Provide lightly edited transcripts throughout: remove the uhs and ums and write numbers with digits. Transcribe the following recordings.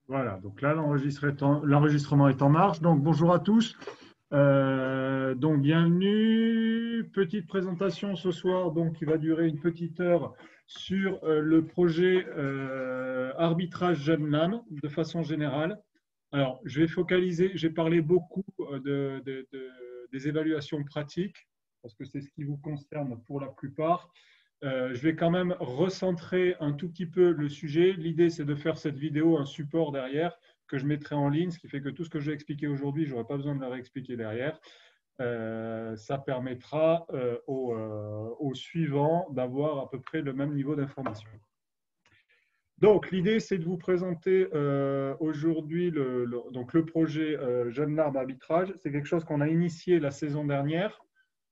Voilà, donc là, l'enregistrement est en marche. Donc, bonjour à tous. Donc, bienvenue. Petite présentation ce soir, donc, qui va durer une petite heure sur le projet arbitrage Jeune Lame de façon générale. Alors, je vais focaliser, j'ai parlé beaucoup des évaluations pratiques, parce que c'est ce qui vous concerne pour la plupart. Je vais quand même recentrer un tout petit peu le sujet. L'idée, c'est de faire cette vidéo un support derrière que je mettrai en ligne, ce qui fait que tout ce que je vais expliquer aujourd'hui, je n'aurai pas besoin de le réexpliquer derrière. Ça permettra aux suivants d'avoir à peu près le même niveau d'information. Donc, l'idée, c'est de vous présenter aujourd'hui le projet Jeune Larme Arbitrage. C'est quelque chose qu'on a initié la saison dernière.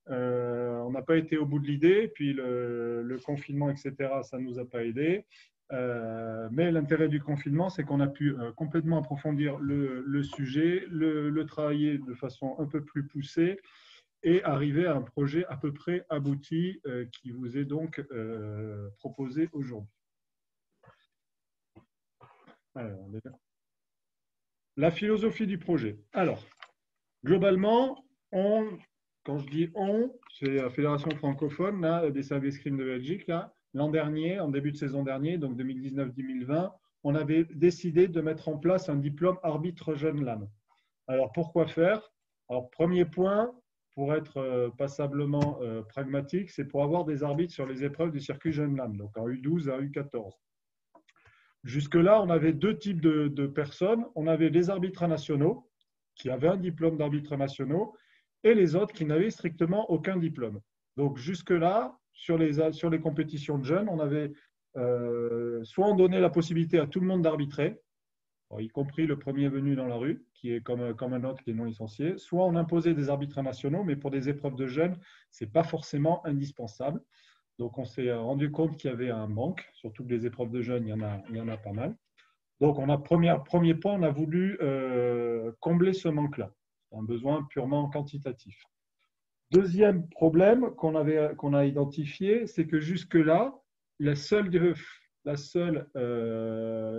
On n'a pas été au bout de l'idée, puis le confinement, etc., ça ne nous a pas aidé. Mais l'intérêt du confinement, c'est qu'on a pu complètement approfondir le sujet, le travailler de façon un peu plus poussée et arriver à un projet à peu près abouti qui vous est donc proposé aujourd'hui. La philosophie du projet. Alors, globalement, quand je dis on, c'est la Fédération francophone là, des services crimes de Belgique. L'an dernier, en début de saison dernier, donc 2019-2020, on avait décidé de mettre en place un diplôme arbitre jeune lame. Alors, pourquoi faire? Alors, premier point, pour être passablement pragmatique, c'est pour avoir des arbitres sur les épreuves du circuit jeune lame, donc en U12 à U14. Jusque-là, on avait deux types de personnes. On avait les arbitres nationaux, qui avaient un diplôme d'arbitre nationaux, et les autres qui n'avaient strictement aucun diplôme. Donc jusque-là, sur les compétitions de jeunes, on avait soit on donnait la possibilité à tout le monde d'arbitrer, y compris le premier venu dans la rue, qui est comme un autre qui est non licencié, soit on imposait des arbitres nationaux, mais pour des épreuves de jeunes, ce n'est pas forcément indispensable. Donc, on s'est rendu compte qu'il y avait un manque, surtout que les épreuves de jeunes, il y en a pas mal. Donc, premier point, on a voulu combler ce manque-là. C'est un besoin purement quantitatif. Deuxième problème qu'on a identifié, c'est que jusque-là, la seule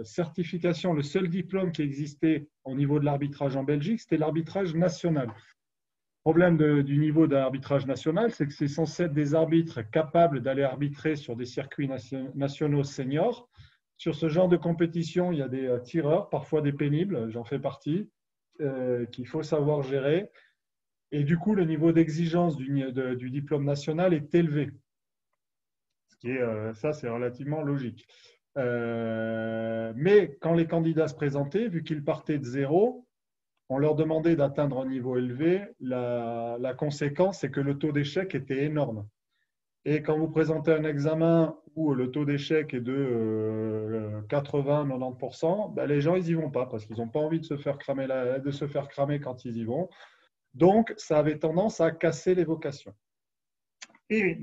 certification, le seul diplôme qui existait au niveau de l'arbitrage en Belgique, c'était l'arbitrage national. Le problème du niveau d'arbitrage national, c'est que c'est censé être des arbitres capables d'aller arbitrer sur des circuits nationaux seniors. Sur ce genre de compétition, il y a des tireurs, parfois des pénibles, j'en fais partie, qu'il faut savoir gérer. Et du coup, le niveau d'exigence du diplôme national est élevé. Ça, c'est relativement logique. Mais quand les candidats se présentaient, vu qu'ils partaient de zéro, on leur demandait d'atteindre un niveau élevé. La conséquence, c'est que le taux d'échec était énorme. Et quand vous présentez un examen où le taux d'échec est de 80-90%, ben les gens, ils n'y vont pas parce qu'ils n'ont pas envie de se faire cramer quand ils y vont. Donc, ça avait tendance à casser les vocations. Et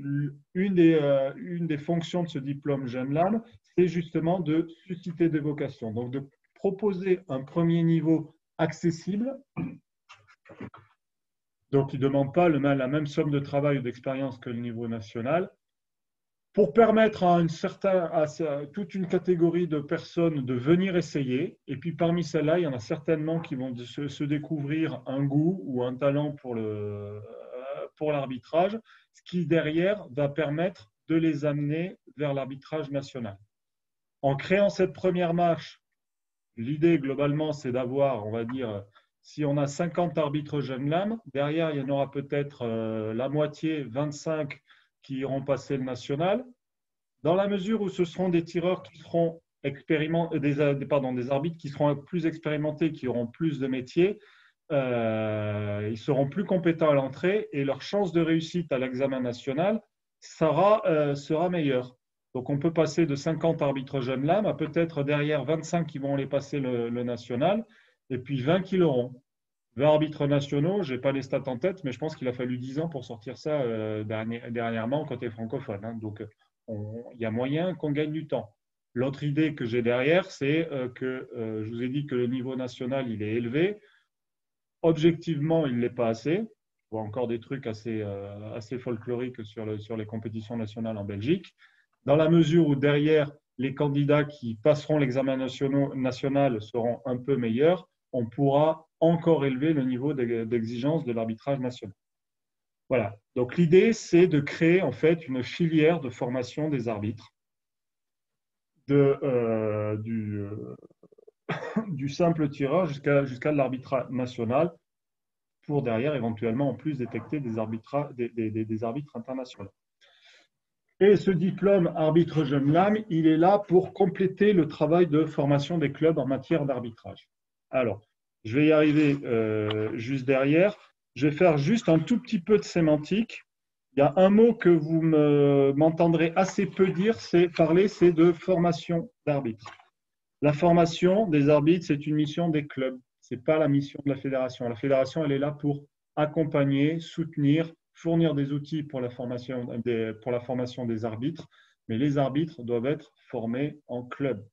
une des fonctions de ce diplôme Jeune Lame, c'est justement de susciter des vocations. Donc, de proposer un premier niveau accessible. Donc, il ne demande pas la même somme de travail ou d'expérience que le niveau national, pour permettre à toute une catégorie de personnes de venir essayer. Et puis, parmi celles-là, il y en a certainement qui vont se découvrir un goût ou un talent pour l'arbitrage, ce qui, derrière, va permettre de les amener vers l'arbitrage national. En créant cette première marche, l'idée, globalement, c'est d'avoir, on va dire, si on a 50 arbitres jeunes lames, derrière, il y en aura peut-être la moitié, 25, qui iront passer le national, dans la mesure où ce seront des tireurs qui seront des arbitres qui seront plus expérimentés, qui auront plus de métiers, ils seront plus compétents à l'entrée et leur chance de réussite à l'examen national sera meilleure. Donc, on peut passer de 50 arbitres jeunes lames à peut-être derrière 25 qui vont les passer le national et puis 20 qui l'auront. 20 arbitres nationaux, je n'ai pas les stats en tête, mais je pense qu'il a fallu 10 ans pour sortir ça dernièrement côté francophone. Hein. Donc, il y a moyen qu'on gagne du temps. L'autre idée que j'ai derrière, c'est que je vous ai dit que le niveau national, il est élevé. Objectivement, il ne l'est pas assez. Je vois encore des trucs assez folkloriques sur les compétitions nationales en Belgique. Dans la mesure où derrière, les candidats qui passeront l'examen national seront un peu meilleurs, on pourra encore élever le niveau d'exigence de l'arbitrage national. Voilà. Donc l'idée, c'est de créer en fait une filière de formation des arbitres, du simple tireur jusqu'à l'arbitre national, pour derrière éventuellement en plus détecter des arbitres internationaux. Et ce diplôme arbitre jeune lame, il est là pour compléter le travail de formation des clubs en matière d'arbitrage. Alors, je vais y arriver juste derrière. Je vais faire juste un tout petit peu de sémantique. Il y a un mot que vous m'entendrez assez peu dire, c'est de formation d'arbitre. La formation des arbitres, c'est une mission des clubs. Ce n'est pas la mission de la fédération. La fédération, elle est là pour accompagner, soutenir, fournir des outils pour la formation des arbitres, mais les arbitres doivent être formés en club.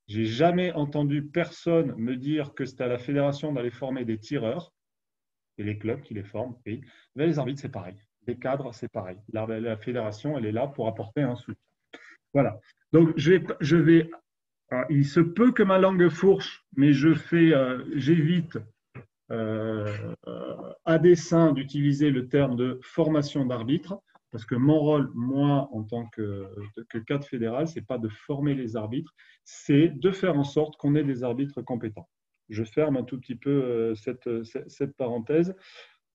J'ai jamais entendu personne me dire que c'était à la fédération d'aller former des tireurs, et les clubs qui les forment, oui. Mais les arbitres, c'est pareil. Les cadres, c'est pareil. La fédération, elle est là pour apporter un soutien. Voilà. Donc, je vais il se peut que ma langue fourche, mais j'évite à dessein d'utiliser le terme de formation d'arbitre, parce que mon rôle, moi, en tant que cadre fédéral, c'est pas de former les arbitres, c'est de faire en sorte qu'on ait des arbitres compétents. Je ferme un tout petit peu cette parenthèse,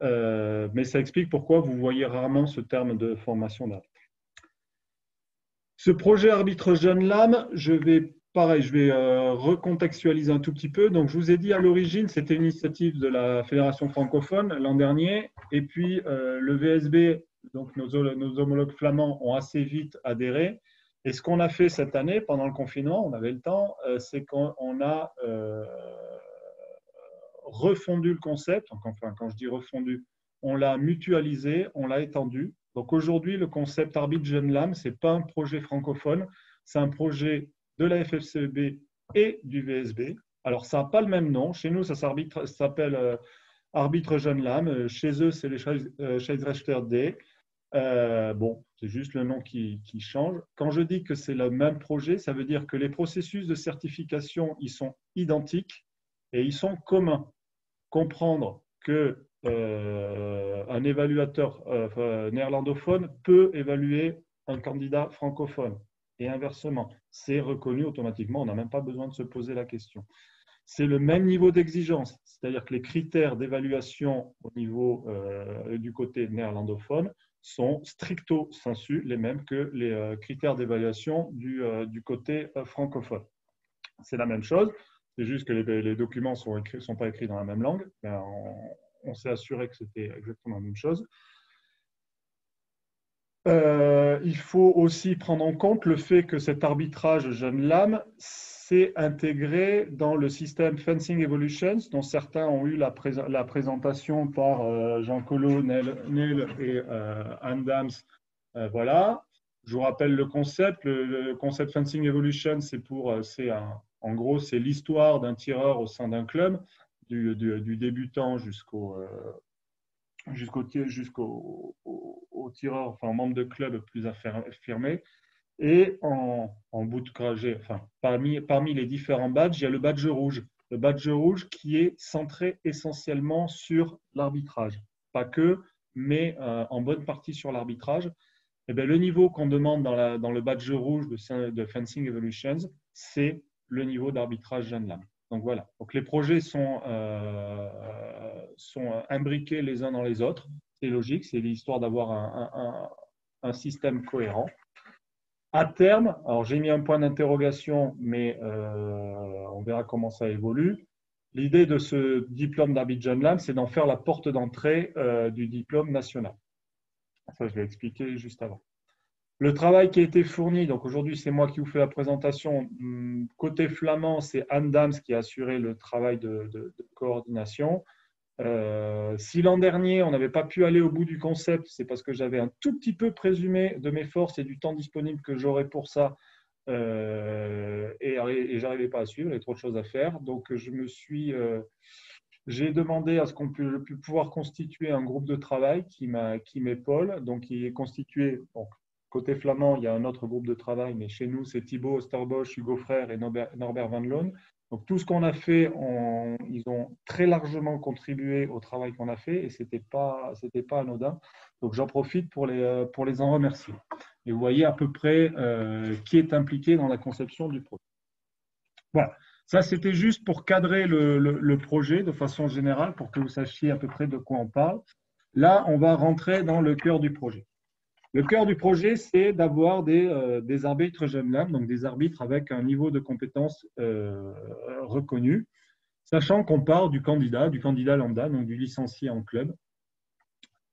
mais ça explique pourquoi vous voyez rarement ce terme de formation d'arbitre. Ce projet arbitre jeune lame, je vais recontextualiser un tout petit peu. Donc, je vous ai dit à l'origine, c'était une initiative de la Fédération francophone l'an dernier. Et puis, le VSB, donc nos homologues flamands, ont assez vite adhéré. Et ce qu'on a fait cette année, pendant le confinement, on avait le temps, c'est qu'on a refondu le concept. Enfin, quand je dis refondu, on l'a mutualisé, on l'a étendu. Donc aujourd'hui, le concept arbitre jeune lame, ce n'est pas un projet francophone, c'est un projet de la FFCEB et du VSB. Alors, ça n'a pas le même nom. Chez nous, ça s'appelle arbitre jeune lame. Chez eux, c'est les Schiedsrichter D. Bon, c'est juste le nom qui change. Quand je dis que c'est le même projet, ça veut dire que les processus de certification, ils sont identiques et ils sont communs. Comprendre que un évaluateur néerlandophone peut évaluer un candidat francophone et inversement. C'est reconnu automatiquement, on n'a même pas besoin de se poser la question. C'est le même niveau d'exigence, c'est-à-dire que les critères d'évaluation au niveau du côté néerlandophone sont stricto sensu les mêmes que les critères d'évaluation du côté francophone. C'est la même chose. C'est juste que les documents ne sont pas écrits dans la même langue. Ben, on s'est assuré que c'était exactement la même chose. Il faut aussi prendre en compte le fait que cet arbitrage jeune lame s'est intégré dans le système Fencing Evolutions, dont certains ont eu la présentation par Jean Collot, Neil et Anne Dams. Voilà. Je vous rappelle le concept. Le concept Fencing Evolution, en gros, c'est l'histoire d'un tireur au sein d'un club, du débutant jusqu'au tireur, enfin, au membre de club plus affirmé. Et en bout de trajet, enfin, parmi les différents badges, il y a le badge rouge. Le badge rouge qui est centré essentiellement sur l'arbitrage. Pas que, mais en bonne partie sur l'arbitrage. Eh bien, le niveau qu'on demande dans le badge rouge de Fencing Evolutions, c'est le niveau d'arbitrage jeune lame. Donc voilà. Donc les projets sont imbriqués les uns dans les autres. C'est logique, c'est l'histoire d'avoir un système cohérent. À terme, alors j'ai mis un point d'interrogation, mais on verra comment ça évolue. L'idée de ce diplôme d'arbitre jeune lame, c'est d'en faire la porte d'entrée du diplôme national. Ça, je l'ai expliqué juste avant. Le travail qui a été fourni, donc aujourd'hui c'est moi qui vous fais la présentation. Côté flamand, c'est Anne Dams qui a assuré le travail de coordination. Si l'an dernier on n'avait pas pu aller au bout du concept, c'est parce que j'avais un tout petit peu présumé de mes forces et du temps disponible que j'aurais pour ça. Et j'arrivais pas à suivre, il y avait trop de choses à faire. Donc j'ai demandé à ce qu'on puisse pouvoir constituer un groupe de travail qui m'épaule, donc qui est constitué côté flamand, il y a un autre groupe de travail, mais chez nous, c'est Thibaut Osterbosch, Hugo Frère et Norbert Van Loon. Donc, tout ce qu'on a fait, ils ont très largement contribué au travail qu'on a fait et ce n'était pas anodin. Donc, j'en profite pour les en remercier. Et vous voyez à peu près qui est impliqué dans la conception du projet. Voilà. Ça, c'était juste pour cadrer le projet de façon générale, pour que vous sachiez à peu près de quoi on parle. Là, on va rentrer dans le cœur du projet. Le cœur du projet, c'est d'avoir des arbitres jeunes donc des arbitres avec un niveau de compétence reconnu, sachant qu'on part du candidat lambda, donc du licencié en club.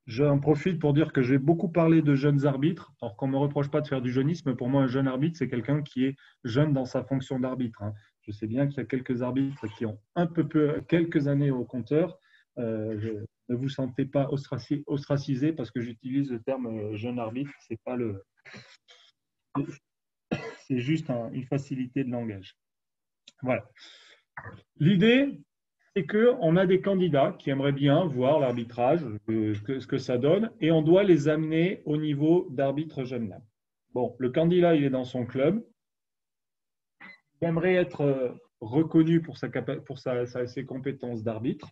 J'en profite pour dire que j'ai beaucoup parlé de jeunes arbitres, alors qu'on ne me reproche pas de faire du jeunisme. Pour moi, un jeune arbitre, c'est quelqu'un qui est jeune dans sa fonction d'arbitre. Je sais bien qu'il y a quelques arbitres qui ont quelques années au compteur. Ne vous sentez pas ostracisé parce que j'utilise le terme jeune arbitre. C'est juste une facilité de langage. Voilà. L'idée, c'est qu'on a des candidats qui aimeraient bien voir l'arbitrage, ce que ça donne, et on doit les amener au niveau d'arbitre jeune lame. Bon, le candidat, il est dans son club. Il aimerait être reconnu pour ses compétences d'arbitre.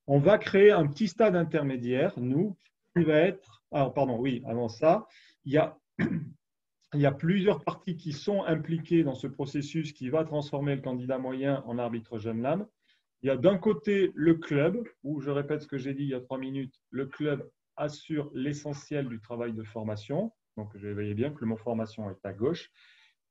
On va créer un petit stade intermédiaire, nous, qui va être… Alors, pardon, oui, avant ça, il y a plusieurs parties qui sont impliquées dans ce processus qui va transformer le candidat moyen en arbitre jeune lame. Il y a d'un côté le club, où je répète ce que j'ai dit il y a 3 minutes, le club assure l'essentiel du travail de formation. Donc, vous voyez bien que le mot formation est à gauche.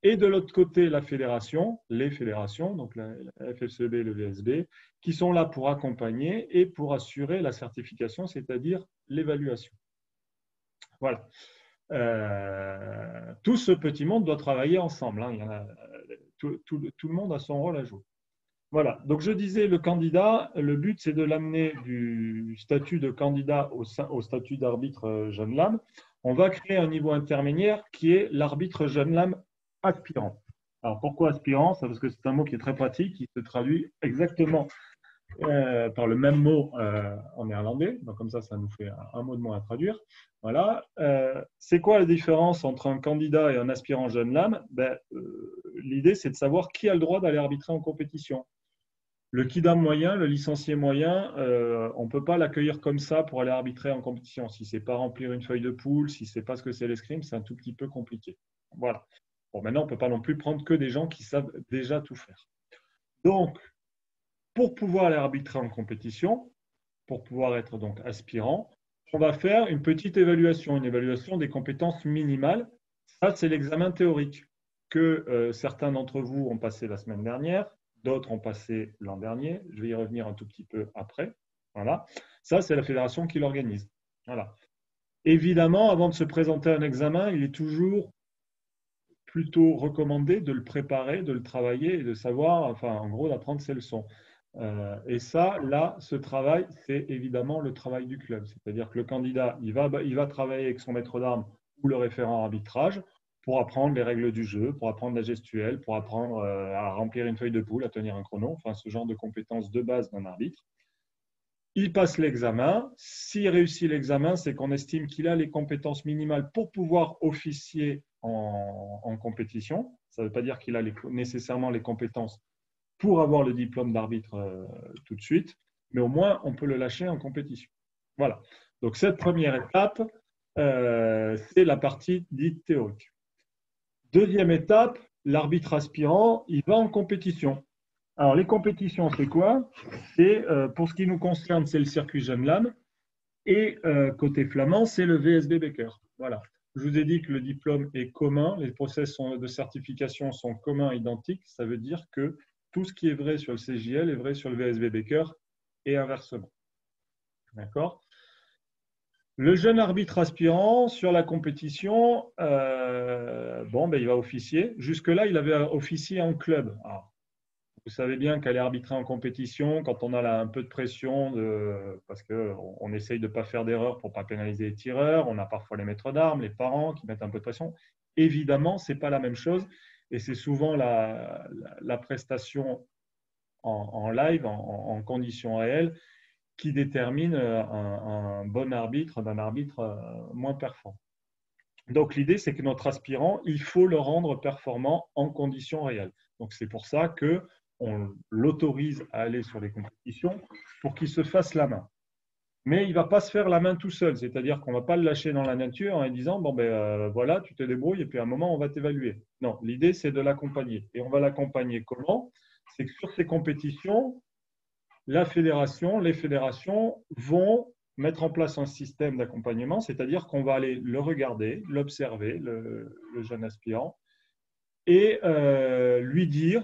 Et de l'autre côté, la fédération, les fédérations, donc la FFCB et le VSB, qui sont là pour accompagner et pour assurer la certification, c'est-à-dire l'évaluation. Voilà. Tout ce petit monde doit travailler ensemble. Tout le monde a son rôle à jouer. Voilà. Donc, je disais, le candidat, le but, c'est de l'amener du statut de candidat au statut d'arbitre jeune lame. On va créer un niveau intermédiaire qui est l'arbitre jeune lame aspirant. Alors, pourquoi aspirant? Parce que c'est un mot qui est très pratique, qui se traduit exactement par le même mot en néerlandais. Donc, comme ça nous fait un mot de moins à traduire. Voilà. C'est quoi la différence entre un candidat et un aspirant jeune lame? L'idée, c'est de savoir qui a le droit d'aller arbitrer en compétition. Le kidam moyen, le licencié moyen, on ne peut pas l'accueillir comme ça pour aller arbitrer en compétition. Si ce n'est pas remplir une feuille de poule, si ce n'est pas ce que c'est l'escrime, c'est un tout petit peu compliqué. Voilà. Bon, maintenant, on ne peut pas non plus prendre que des gens qui savent déjà tout faire. Donc, pour pouvoir aller arbitrer en compétition, pour pouvoir être donc aspirant, on va faire une petite évaluation, une évaluation des compétences minimales. Ça, c'est l'examen théorique que certains d'entre vous ont passé la semaine dernière. D'autres ont passé l'an dernier. Je vais y revenir un tout petit peu après. Voilà. Ça, c'est la fédération qui l'organise. Voilà. Évidemment, avant de se présenter à un examen, il est toujours plutôt recommandé de le préparer, de le travailler et de savoir, enfin, en gros, d'apprendre ses leçons. Et ça, là, ce travail, c'est évidemment le travail du club. C'est-à-dire que le candidat, il va travailler avec son maître d'armes ou le référent arbitrage pour apprendre les règles du jeu, pour apprendre la gestuelle, pour apprendre à remplir une feuille de poule, à tenir un chrono, enfin ce genre de compétences de base d'un arbitre. Il passe l'examen. S'il réussit l'examen, c'est qu'on estime qu'il a les compétences minimales pour pouvoir officier en compétition. Ça ne veut pas dire qu'il a nécessairement les compétences pour avoir le diplôme d'arbitre tout de suite, mais au moins, on peut le lâcher en compétition. Voilà. Donc, cette première étape, c'est la partie dite théorique. Deuxième étape, l'arbitre aspirant, il va en compétition. Alors, les compétitions, c'est quoi? C'est, pour ce qui nous concerne, c'est le circuit Jeune Lame. Et côté flamand, c'est le VSB Becker. Voilà. Je vous ai dit que le diplôme est commun, les process de certification sont communs, identiques. Ça veut dire que tout ce qui est vrai sur le CJL est vrai sur le VSB Becker et inversement. D'accord? Le jeune arbitre aspirant sur la compétition, il va officier. Jusque-là, il avait officié en club. Alors, vous savez bien qu'aller arbitrer en compétition, quand on a un peu de pression, parce qu'on essaye de ne pas faire d'erreur pour ne pas pénaliser les tireurs, on a parfois les maîtres d'armes, les parents qui mettent un peu de pression. Évidemment, ce n'est pas la même chose et c'est souvent la prestation en live, en conditions réelles, qui détermine un bon arbitre d'un arbitre moins performant. Donc, l'idée, c'est que notre aspirant, il faut le rendre performant en conditions réelles. Donc, c'est pour ça qu'on l'autorise à aller sur les compétitions pour qu'il se fasse la main. Mais il ne va pas se faire la main tout seul, c'est-à-dire qu'on ne va pas le lâcher dans la nature en lui disant bon ben voilà, tu te débrouilles et puis à un moment on va t'évaluer. Non, l'idée c'est de l'accompagner. Et on va l'accompagner comment? C'est que sur ces compétitions, la fédération, les fédérations vont mettre en place un système d'accompagnement, c'est-à-dire qu'on va aller le regarder, l'observer, le jeune aspirant, et lui dire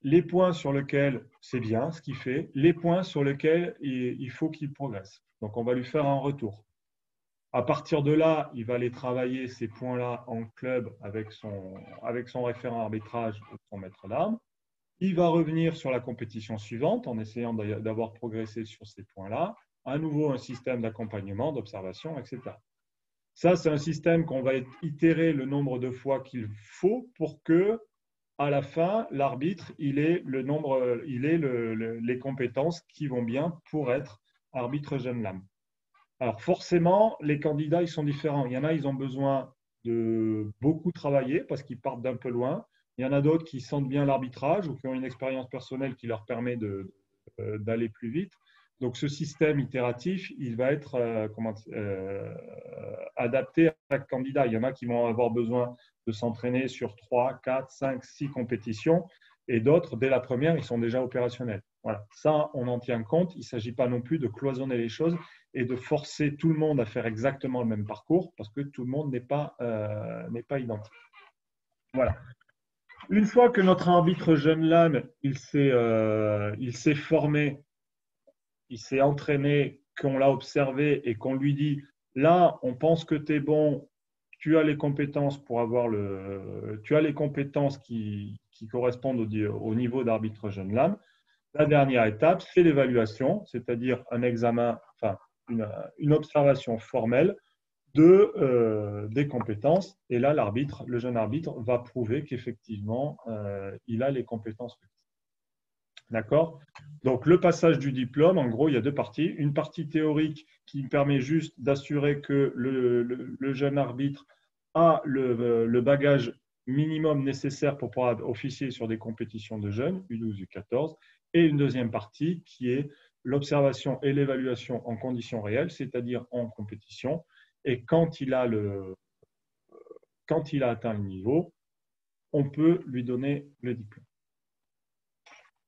les points sur lesquels c'est bien ce qu'il fait, les points sur lesquels il faut qu'il progresse. Donc, on va lui faire un retour. À partir de là, il va aller travailler ces points-là en club avec son référent arbitrage ou son maître d'armes. Il va revenir sur la compétition suivante en essayant d'avoir progressé sur ces points-là. À nouveau, un système d'accompagnement, d'observation, etc. Ça, c'est un système qu'on va itérer le nombre de fois qu'il faut pour que, à la fin, l'arbitre, il ait les compétences qui vont bien pour être arbitre jeune lame. Alors forcément, les candidats, ils sont différents. Il y en a, ils ont besoin de beaucoup travailler parce qu'ils partent d'un peu loin. Il y en a d'autres qui sentent bien l'arbitrage ou qui ont une expérience personnelle qui leur permet d'aller plus vite. Donc ce système itératif, il va être adapté à chaque candidat. Il y en a qui vont avoir besoin de s'entraîner sur 3, 4, 5, 6 compétitions et d'autres, dès la première, ils sont déjà opérationnels. Voilà. Ça, on en tient compte. Il ne s'agit pas non plus de cloisonner les choses et de forcer tout le monde à faire exactement le même parcours parce que tout le monde n'est pas identique. Voilà. Une fois que notre arbitre jeune lame, il s'est formé, il s'est entraîné, qu'on l'a observé et qu'on lui dit là, on pense que tu es bon, tu as les compétences pour avoir tu as les compétences qui correspondent au niveau d'arbitre jeune lame. La dernière étape, c'est l'évaluation, c'est-à-dire un examen, enfin une observation formelle des compétences. Et là, le jeune arbitre, va prouver qu'effectivement, il a les compétences. D'accord? Donc, le passage du diplôme, en gros, il y a deux parties. Une partie théorique qui permet juste d'assurer que le jeune arbitre a le bagage minimum nécessaire pour pouvoir officier sur des compétitions de jeunes, U12, U14. Et une deuxième partie qui est l'observation et l'évaluation en conditions réelles, c'est-à-dire en compétition. Et quand il a atteint le niveau, on peut lui donner le diplôme.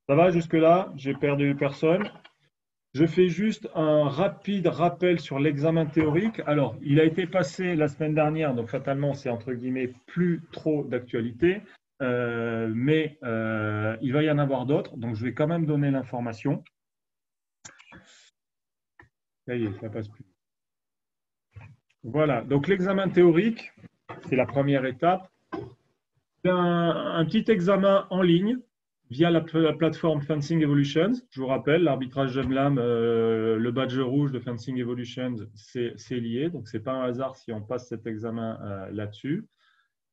Ça va jusque-là? J'ai perdu personne. Je fais juste un rapide rappel sur l'examen théorique. Alors, il a été passé la semaine dernière, donc fatalement, c'est entre guillemets plus trop d'actualité, mais il va y en avoir d'autres, donc je vais quand même donner l'information. Ça y est, ça passe plus. Voilà, donc l'examen théorique, c'est la première étape. C'est un petit examen en ligne via la plateforme Fencing Evolutions. Je vous rappelle, l'arbitrage jeune lame, le badge rouge de Fencing Evolutions, c'est lié. Donc, ce n'est pas un hasard si on passe cet examen là-dessus.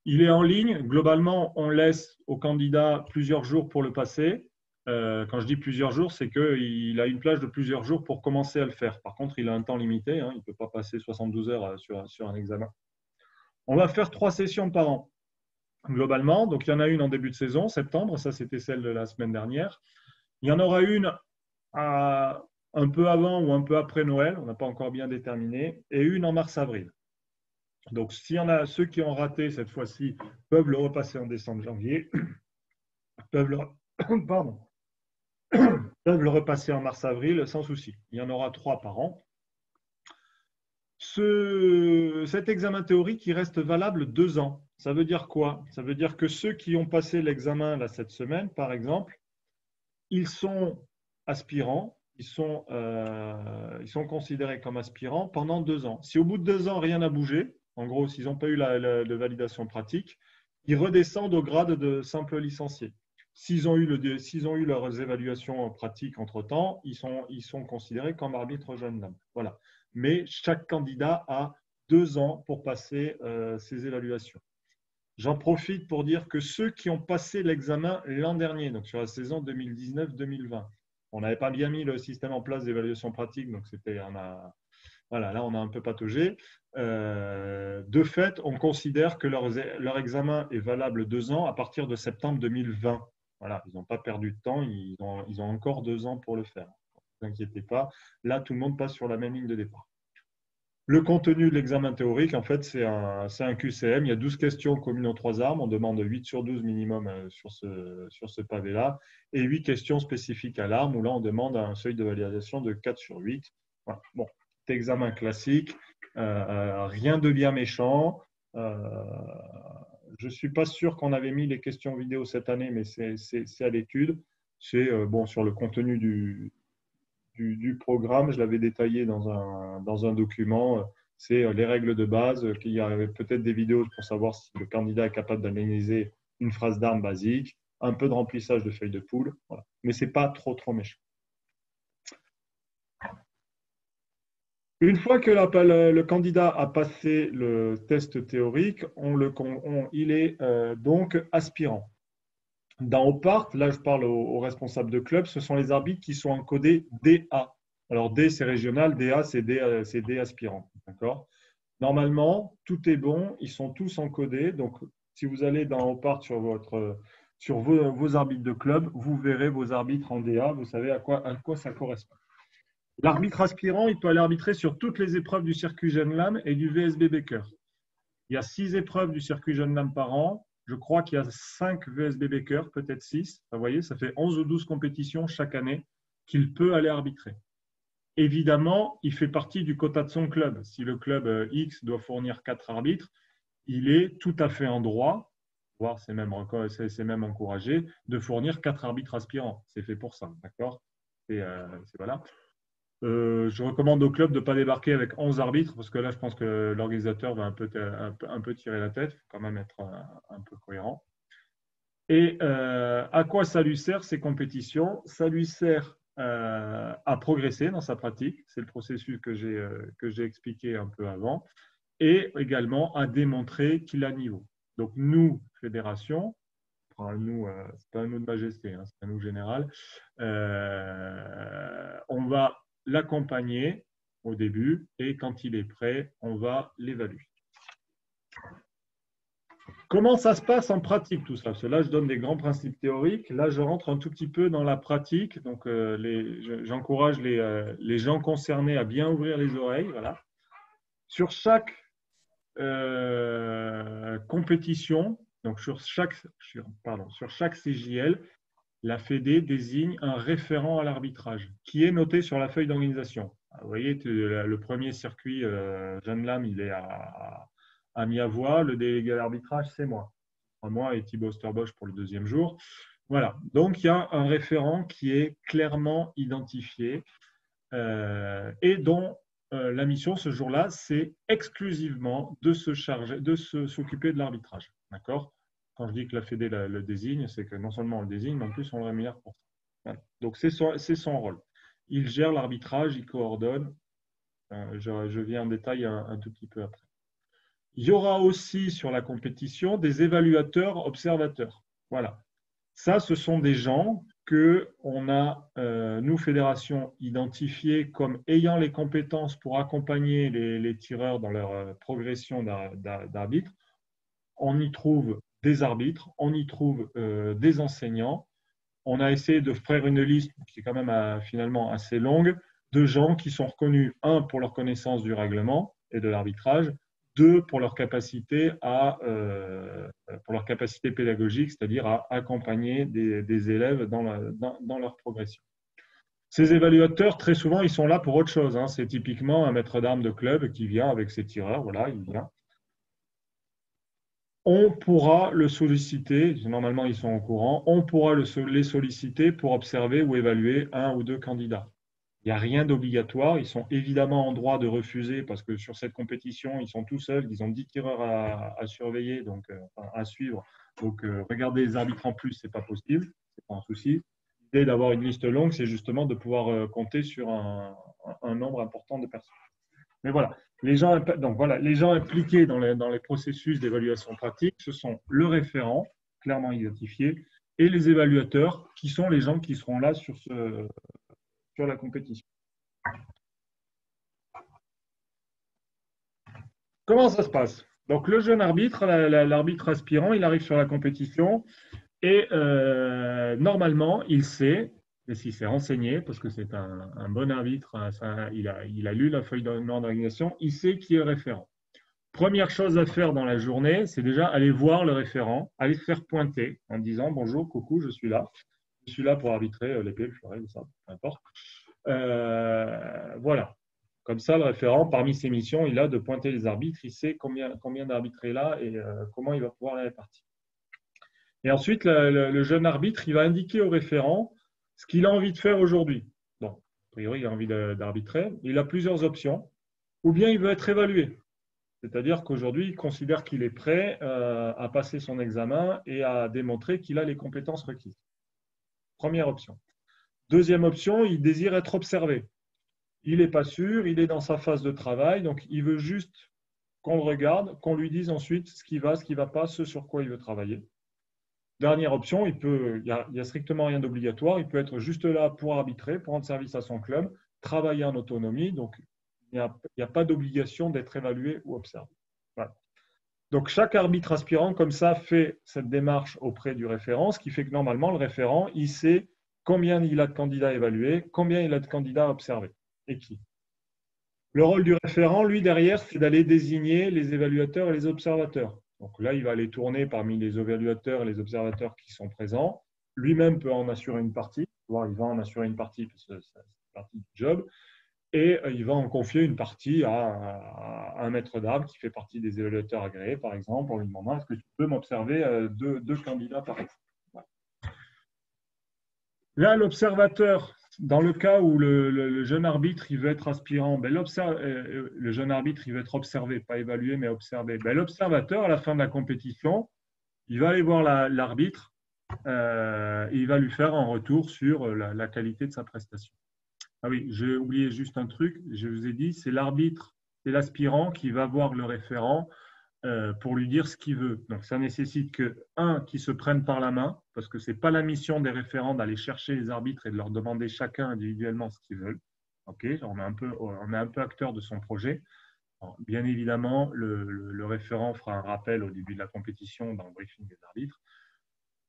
Il est en ligne. Globalement, on laisse au candidat plusieurs jours pour le passer. Quand je dis plusieurs jours, c'est qu'il a une plage de plusieurs jours pour commencer à le faire. Par contre, il a un temps limité. Il ne peut pas passer 72 heures sur un examen. On va faire 3 sessions par an. Globalement, donc il y en a une en début de saison, septembre, ça c'était celle de la semaine dernière. Il y en aura une un peu avant ou un peu après Noël, on n'a pas encore bien déterminé, et une en mars-avril. Donc s'il y en a ceux qui ont raté cette fois-ci, peuvent le repasser en décembre-janvier, peuvent pardon, peuvent le repasser en mars-avril sans souci. Il y en aura 3 par an. Cet examen théorique, il reste valable 2 ans. Ça veut dire quoi? Ça veut dire que ceux qui ont passé l'examen là, cette semaine, par exemple, ils sont aspirants, ils sont considérés comme aspirants pendant 2 ans. Si au bout de 2 ans, rien n'a bougé, en gros, s'ils n'ont pas eu de validation pratique, ils redescendent au grade de simple licencié. S'ils ont eu leurs évaluations pratiques entre-temps, ils sont considérés comme arbitres jeunes dames. Voilà. Mais chaque candidat a 2 ans pour passer ces évaluations. J'en profite pour dire que ceux qui ont passé l'examen l'an dernier, donc sur la saison 2019-2020, on n'avait pas bien mis le système en place d'évaluation pratique, donc Voilà, là, on a un peu pataugé. De fait, on considère que leur examen est valable 2 ans à partir de septembre 2020. Voilà, ils n'ont pas perdu de temps, ils ont encore 2 ans pour le faire. Ne vous inquiétez pas, là, tout le monde passe sur la même ligne de départ. Le contenu de l'examen théorique, en fait, c'est un QCM. Il y a 12 questions communes aux 3 armes. On demande 8 sur 12 minimum sur ce pavé-là. Et 8 questions spécifiques à l'arme, où là, on demande un seuil de validation de 4 sur 8. Voilà. Bon, examen classique. Rien de bien méchant. Je ne suis pas sûr qu'on avait mis les questions vidéo cette année, mais c'est à l'étude. C'est bon, sur le contenu du programme, je l'avais détaillé dans un document. C'est les règles de base, qu'il y avait peut-être des vidéos pour savoir si le candidat est capable d'analyser une phrase d'arme basique, un peu de remplissage de feuilles de poule, voilà. Mais ce n'est pas trop méchant. Une fois que le candidat a passé le test théorique, il est donc aspirant. Dans OPART, là je parle aux responsables de club, ce sont les arbitres qui sont encodés DA. Alors D c'est régional, DA c'est D aspirant. D'accord. Normalement, tout est bon, ils sont tous encodés. Donc si vous allez dans OPART sur vos arbitres de club, vous verrez vos arbitres en DA, vous savez à quoi ça correspond. L'arbitre aspirant, il peut aller arbitrer sur toutes les épreuves du circuit Jeune-Lame et du VSB Baker. Il y a 6 épreuves du circuit Jeune-Lame par an. Je crois qu'il y a 5 VSB Baker, peut-être 6. Vous voyez, ça fait 11 ou 12 compétitions chaque année qu'il peut aller arbitrer. Évidemment, il fait partie du quota de son club. Si le club X doit fournir 4 arbitres, il est tout à fait en droit, voire c'est même encouragé, de fournir 4 arbitres aspirants. C'est fait pour ça, d'accord. Voilà. Je recommande au club de ne pas débarquer avec 11 arbitres, parce que là, je pense que l'organisateur va un peu tirer la tête. Il faut quand même être un peu cohérent. Et à quoi ça lui sert, ces compétitions? Ça lui sert à progresser dans sa pratique. C'est le processus que j'ai expliqué un peu avant. Et également à démontrer qu'il a niveau. Donc, nous, fédération, nous, c'est pas un nous de majesté, hein, c'est un nous général, on va l'accompagner au début et quand il est prêt, on va l'évaluer. Comment ça se passe en pratique tout ça? Parce que là, je donne des grands principes théoriques. Là, je rentre un tout petit peu dans la pratique. Donc, j'encourage les gens concernés à bien ouvrir les oreilles. Voilà. Sur chaque compétition, donc sur chaque CJL, la Fédé désigne un référent à l'arbitrage qui est noté sur la feuille d'organisation. Vous voyez, le premier circuit Jeune-Lame, il est à Miavois. Le délégué à l'arbitrage, c'est moi. Moi et Thibaut Osterbosch pour le 2e jour. Voilà. Donc, il y a un référent qui est clairement identifié et dont la mission ce jour-là, c'est exclusivement de s'occuper de l'arbitrage. D'accord. Quand je dis que la Fédé le désigne, c'est que non seulement on le désigne, mais en plus on le rémunère pour ça. Voilà. Donc c'est son rôle. Il gère l'arbitrage, il coordonne. Je viens en détail un tout petit peu après. Il y aura aussi sur la compétition des évaluateurs observateurs. Voilà. Ça, ce sont des gens qu'on a, nous, fédération, identifiés comme ayant les compétences pour accompagner les tireurs dans leur progression d'arbitre. On y trouve des arbitres, on y trouve des enseignants. On a essayé de faire une liste qui est quand même finalement assez longue de gens qui sont reconnus, un, pour leur connaissance du règlement et de l'arbitrage, deux, pour leur capacité pédagogique, c'est-à-dire à accompagner des élèves dans leur progression. Ces évaluateurs, très souvent, ils sont là pour autre chose. Hein. C'est typiquement un maître d'armes de club qui vient avec ses tireurs. Voilà, il vient. On pourra le solliciter, normalement ils sont au courant, on pourra les solliciter pour observer ou évaluer un ou deux candidats. Il n'y a rien d'obligatoire, ils sont évidemment en droit de refuser parce que sur cette compétition, ils sont tout seuls, ils ont 10 tireurs à surveiller, donc à suivre. Donc regarder les arbitres en plus, ce n'est pas possible, ce n'est pas un souci. L'idée d'avoir une liste longue, c'est justement de pouvoir compter sur un nombre important de personnes. Mais voilà, les gens impliqués dans les processus d'évaluation pratique, ce sont le référent, clairement identifié, et les évaluateurs, qui sont les gens qui seront là sur la compétition. Comment ça se passe? Donc, le jeune arbitre, l'arbitre aspirant, il arrive sur la compétition et normalement, il sait, et s'il s'est renseigné, parce que c'est un bon arbitre, il a lu la feuille d'organisation, il sait qui est le référent. Première chose à faire dans la journée, c'est déjà aller voir le référent, aller se faire pointer en disant bonjour, coucou, je suis là. Je suis là pour arbitrer l'épée, le fleuret, ça, peu importe. Voilà. Comme ça, le référent, parmi ses missions, il a de pointer les arbitres, il sait combien d'arbitres est là et comment il va pouvoir les répartir. Et ensuite, le jeune arbitre, il va indiquer au référent ce qu'il a envie de faire aujourd'hui. Bon, a priori, il a envie d'arbitrer. Il a plusieurs options. Ou bien il veut être évalué. C'est-à-dire qu'aujourd'hui, il considère qu'il est prêt à passer son examen et à démontrer qu'il a les compétences requises. Première option. Deuxième option, il désire être observé. Il n'est pas sûr, il est dans sa phase de travail, donc il veut juste qu'on le regarde, qu'on lui dise ensuite ce qui va, ce qui ne va pas, ce sur quoi il veut travailler. Dernière option, il y a strictement rien d'obligatoire, il peut être juste là pour arbitrer, pour rendre service à son club, travailler en autonomie, donc il n'y a pas d'obligation d'être évalué ou observé. Voilà. Donc chaque arbitre aspirant, comme ça, fait cette démarche auprès du référent, ce qui fait que normalement, le référent, il sait combien il a de candidats évalués, combien il a de candidats observés et qui. Le rôle du référent, lui, derrière, c'est d'aller désigner les évaluateurs et les observateurs. Donc là, il va aller tourner parmi les évaluateurs et les observateurs qui sont présents. Lui-même peut en assurer une partie, voire il va en assurer une partie parce que c'est partie du job, et il va en confier une partie à un maître d'armes qui fait partie des évaluateurs agréés, par exemple, en lui demandant est-ce que tu peux m'observer deux candidats par exemple. Voilà. Là, l'observateur, dans le cas où le jeune arbitre il veut être aspirant, ben le jeune arbitre il veut être observé, pas évalué, mais observé. Ben, l'observateur, à la fin de la compétition, il va aller voir l'arbitre et il va lui faire un retour sur la qualité de sa prestation. Ah oui, j'ai oublié juste un truc, je vous ai dit, c'est l'arbitre, c'est l'aspirant qui va voir le référent pour lui dire ce qu'il veut. Donc ça nécessite que, un, qu'ils se prennent par la main, parce que ce n'est pas la mission des référents d'aller chercher les arbitres et de leur demander chacun individuellement ce qu'ils veulent. Okay, on est un peu acteur de son projet. Alors, bien évidemment, le référent fera un rappel au début de la compétition dans le briefing des arbitres.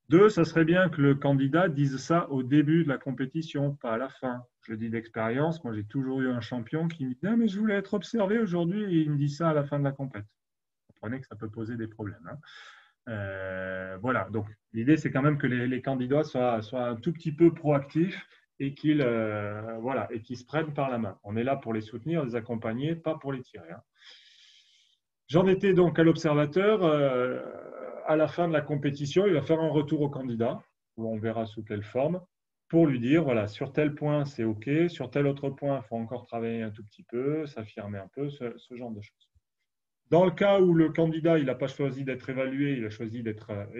Deux, ça serait bien que le candidat dise ça au début de la compétition, pas à la fin. Je le dis d'expérience, moi j'ai toujours eu un champion qui me dit ah, mais je voulais être observé aujourd'hui et il me dit ça à la fin de la compétition. Vous comprenez que ça peut poser des problèmes. Hein. Voilà, donc l'idée c'est quand même que les candidats soient un tout petit peu proactifs et voilà, et qu'ils se prennent par la main. On est là pour les soutenir, les accompagner, pas pour les tirer. Hein. J'en étais donc à l'observateur. À la fin de la compétition, il va faire un retour au candidat, où on verra sous quelle forme, pour lui dire, voilà, sur tel point, c'est OK, sur tel autre point, il faut encore travailler un tout petit peu, s'affirmer un peu, ce genre de choses. Dans le cas où le candidat il n'a pas choisi d'être évalué, il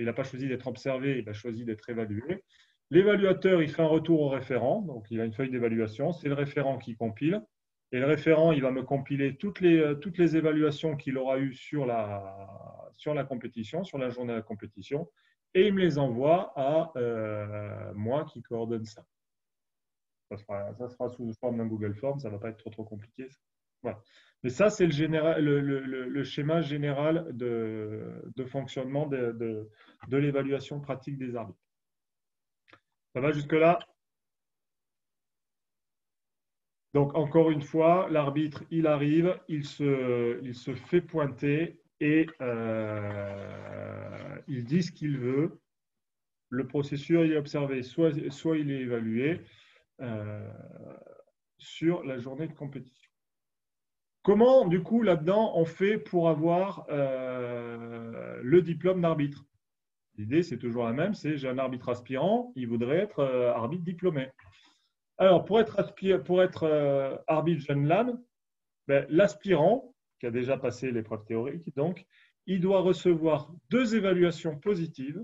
n'a pas choisi d'être observé, il a choisi d'être évalué, l'évaluateur il fait un retour au référent, donc il a une feuille d'évaluation, c'est le référent qui compile, et le référent il va me compiler toutes les évaluations qu'il aura eues sur la compétition, sur la journée de la compétition, et il me les envoie à moi qui coordonne ça. Ça sera sous forme d'un Google Form, ça ne va pas être trop compliqué. Voilà. Mais ça, c'est le schéma général de fonctionnement de l'évaluation pratique des arbitres. Ça va jusque-là? Donc, encore une fois, l'arbitre, il arrive, il se fait pointer et il dit ce qu'il veut. Le processus est observé, soit il est évalué sur la journée de compétition. Comment, du coup, là-dedans, on fait pour avoir le diplôme d'arbitre? L'idée, c'est toujours la même, c'est j'ai un arbitre aspirant, il voudrait être arbitre diplômé. Alors, pour être arbitre jeune lame, ben, l'aspirant, qui a déjà passé l'épreuve théorique, donc, il doit recevoir 2 évaluations positives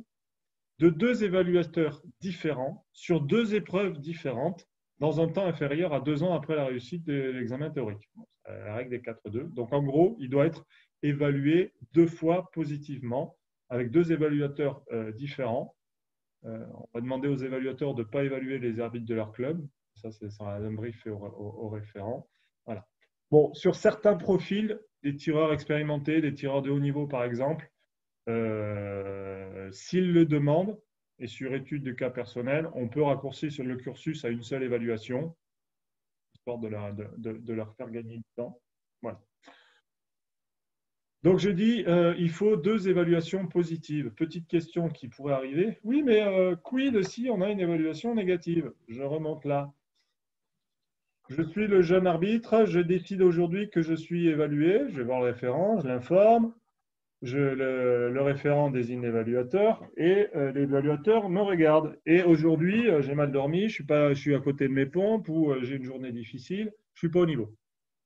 de 2 évaluateurs différents sur 2 épreuves différentes dans un temps inférieur à 2 ans après la réussite de l'examen théorique. La règle des 4-2. Donc, en gros, il doit être évalué 2 fois positivement avec 2 évaluateurs différents. On va demander aux évaluateurs de ne pas évaluer les arbitres de leur club. Ça, c'est un brief au référent. Voilà. Bon, sur certains profils, des tireurs expérimentés, des tireurs de haut niveau par exemple, s'ils le demandent, et sur étude de cas personnels, on peut raccourcir sur le cursus à une seule évaluation, histoire de leur faire gagner du temps. Voilà. Donc je dis, il faut 2 évaluations positives. Petite question qui pourrait arriver. Oui, mais quid si on a une évaluation négative? Je remonte là. Je suis le jeune arbitre, je décide aujourd'hui que je suis évalué, je vais voir le référent, je l'informe, le référent désigne l'évaluateur et l'évaluateur me regarde. Et aujourd'hui, j'ai mal dormi, je suis à côté de mes pompes ou j'ai une journée difficile, je ne suis pas au niveau.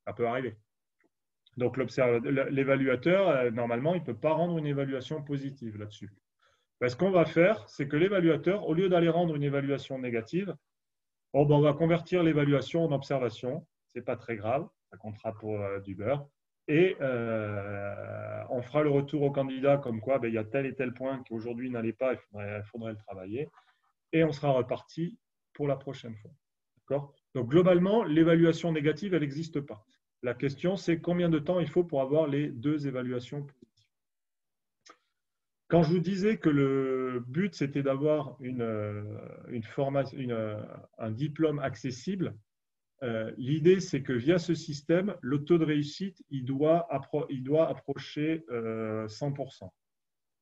Ça peut arriver. Donc l'évaluateur, normalement, il ne peut pas rendre une évaluation positive là-dessus. Ben, ce qu'on va faire, c'est que l'évaluateur, au lieu d'aller rendre une évaluation négative, ben, on va convertir l'évaluation en observation. Ce n'est pas très grave, ça comptera pour du beurre. Et on fera le retour au candidat comme quoi ben, il y a tel et tel point qui aujourd'hui n'allait pas, il faudrait le travailler. Et on sera reparti pour la prochaine fois. D'accord ? Donc globalement, l'évaluation négative, elle n'existe pas. La question, c'est combien de temps il faut pour avoir les 2 évaluations positives. Quand je vous disais que le but, c'était d'avoir un diplôme accessible, l'idée, c'est que via ce système, le taux de réussite, il doit approcher 100%.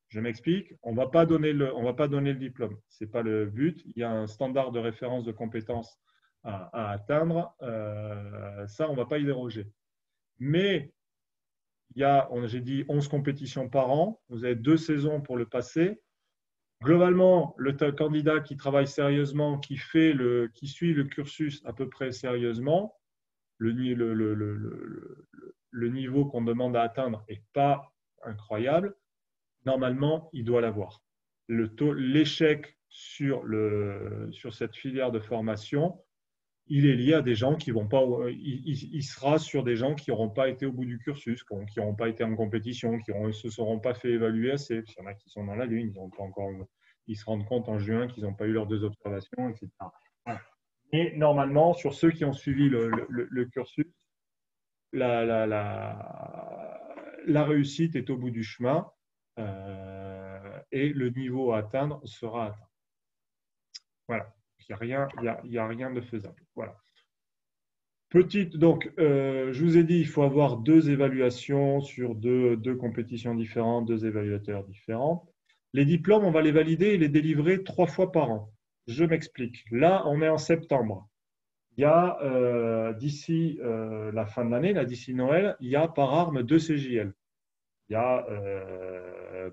Je m'explique, on ne va pas donner le diplôme. Ce n'est pas le but. Il y a un standard de référence de compétences à atteindre. Ça, on ne va pas y déroger. Mais j'ai dit 11 compétitions par an. Vous avez 2 saisons pour le passer. Globalement, le candidat qui travaille sérieusement, qui suit le cursus à peu près sérieusement, le niveau qu'on demande à atteindre n'est pas incroyable. Normalement, il doit l'avoir. L'échec sur cette filière de formation, il est lié à des gens qui vont pas. Il sera sur des gens qui n'auront pas été au bout du cursus, qui n'auront pas été en compétition, qui ne se seront pas fait évaluer assez. Il y en a qui sont dans la lune, ils se rendent compte en juin qu'ils n'ont pas eu leurs 2 observations, etc. Voilà. Et normalement, sur ceux qui ont suivi le cursus, la réussite est au bout du chemin et le niveau à atteindre sera atteint. Voilà. Il n'y a rien de faisable. Voilà. Donc, je vous ai dit, il faut avoir 2 évaluations sur deux compétitions différentes, 2 évaluateurs différents. Les diplômes, on va les valider et les délivrer 3 fois par an. Je m'explique. Là, on est en septembre. Il y a, d'ici la fin de l'année, d'ici Noël, il y a par arme 2 CJL. Il y a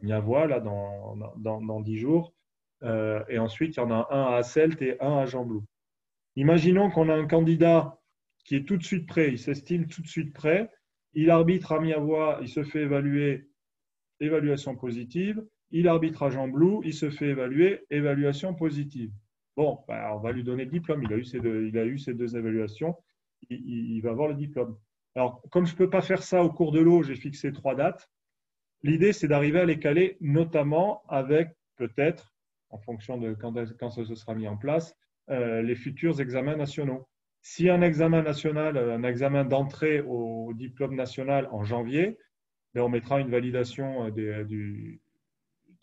Miavois, là, dans 10 jours. Et ensuite, il y en a un à Asselt et un à Jean-Blou. Imaginons qu'on a un candidat qui est tout de suite prêt, il s'estime tout de suite prêt, il arbitre à Miavois, il se fait évaluer, évaluation positive, il arbitre à Jean-Blou, il se fait évaluer, évaluation positive. Bon, on va lui donner le diplôme, il a eu ces 2 évaluations, il va avoir le diplôme. Alors, comme je ne peux pas faire ça au cours de l'eau, j'ai fixé 3 dates. L'idée, c'est d'arriver à les caler, notamment avec peut-être, en fonction de quand ça se sera mis en place, les futurs examens nationaux. Si un examen national, un examen d'entrée au diplôme national en janvier, on mettra une validation de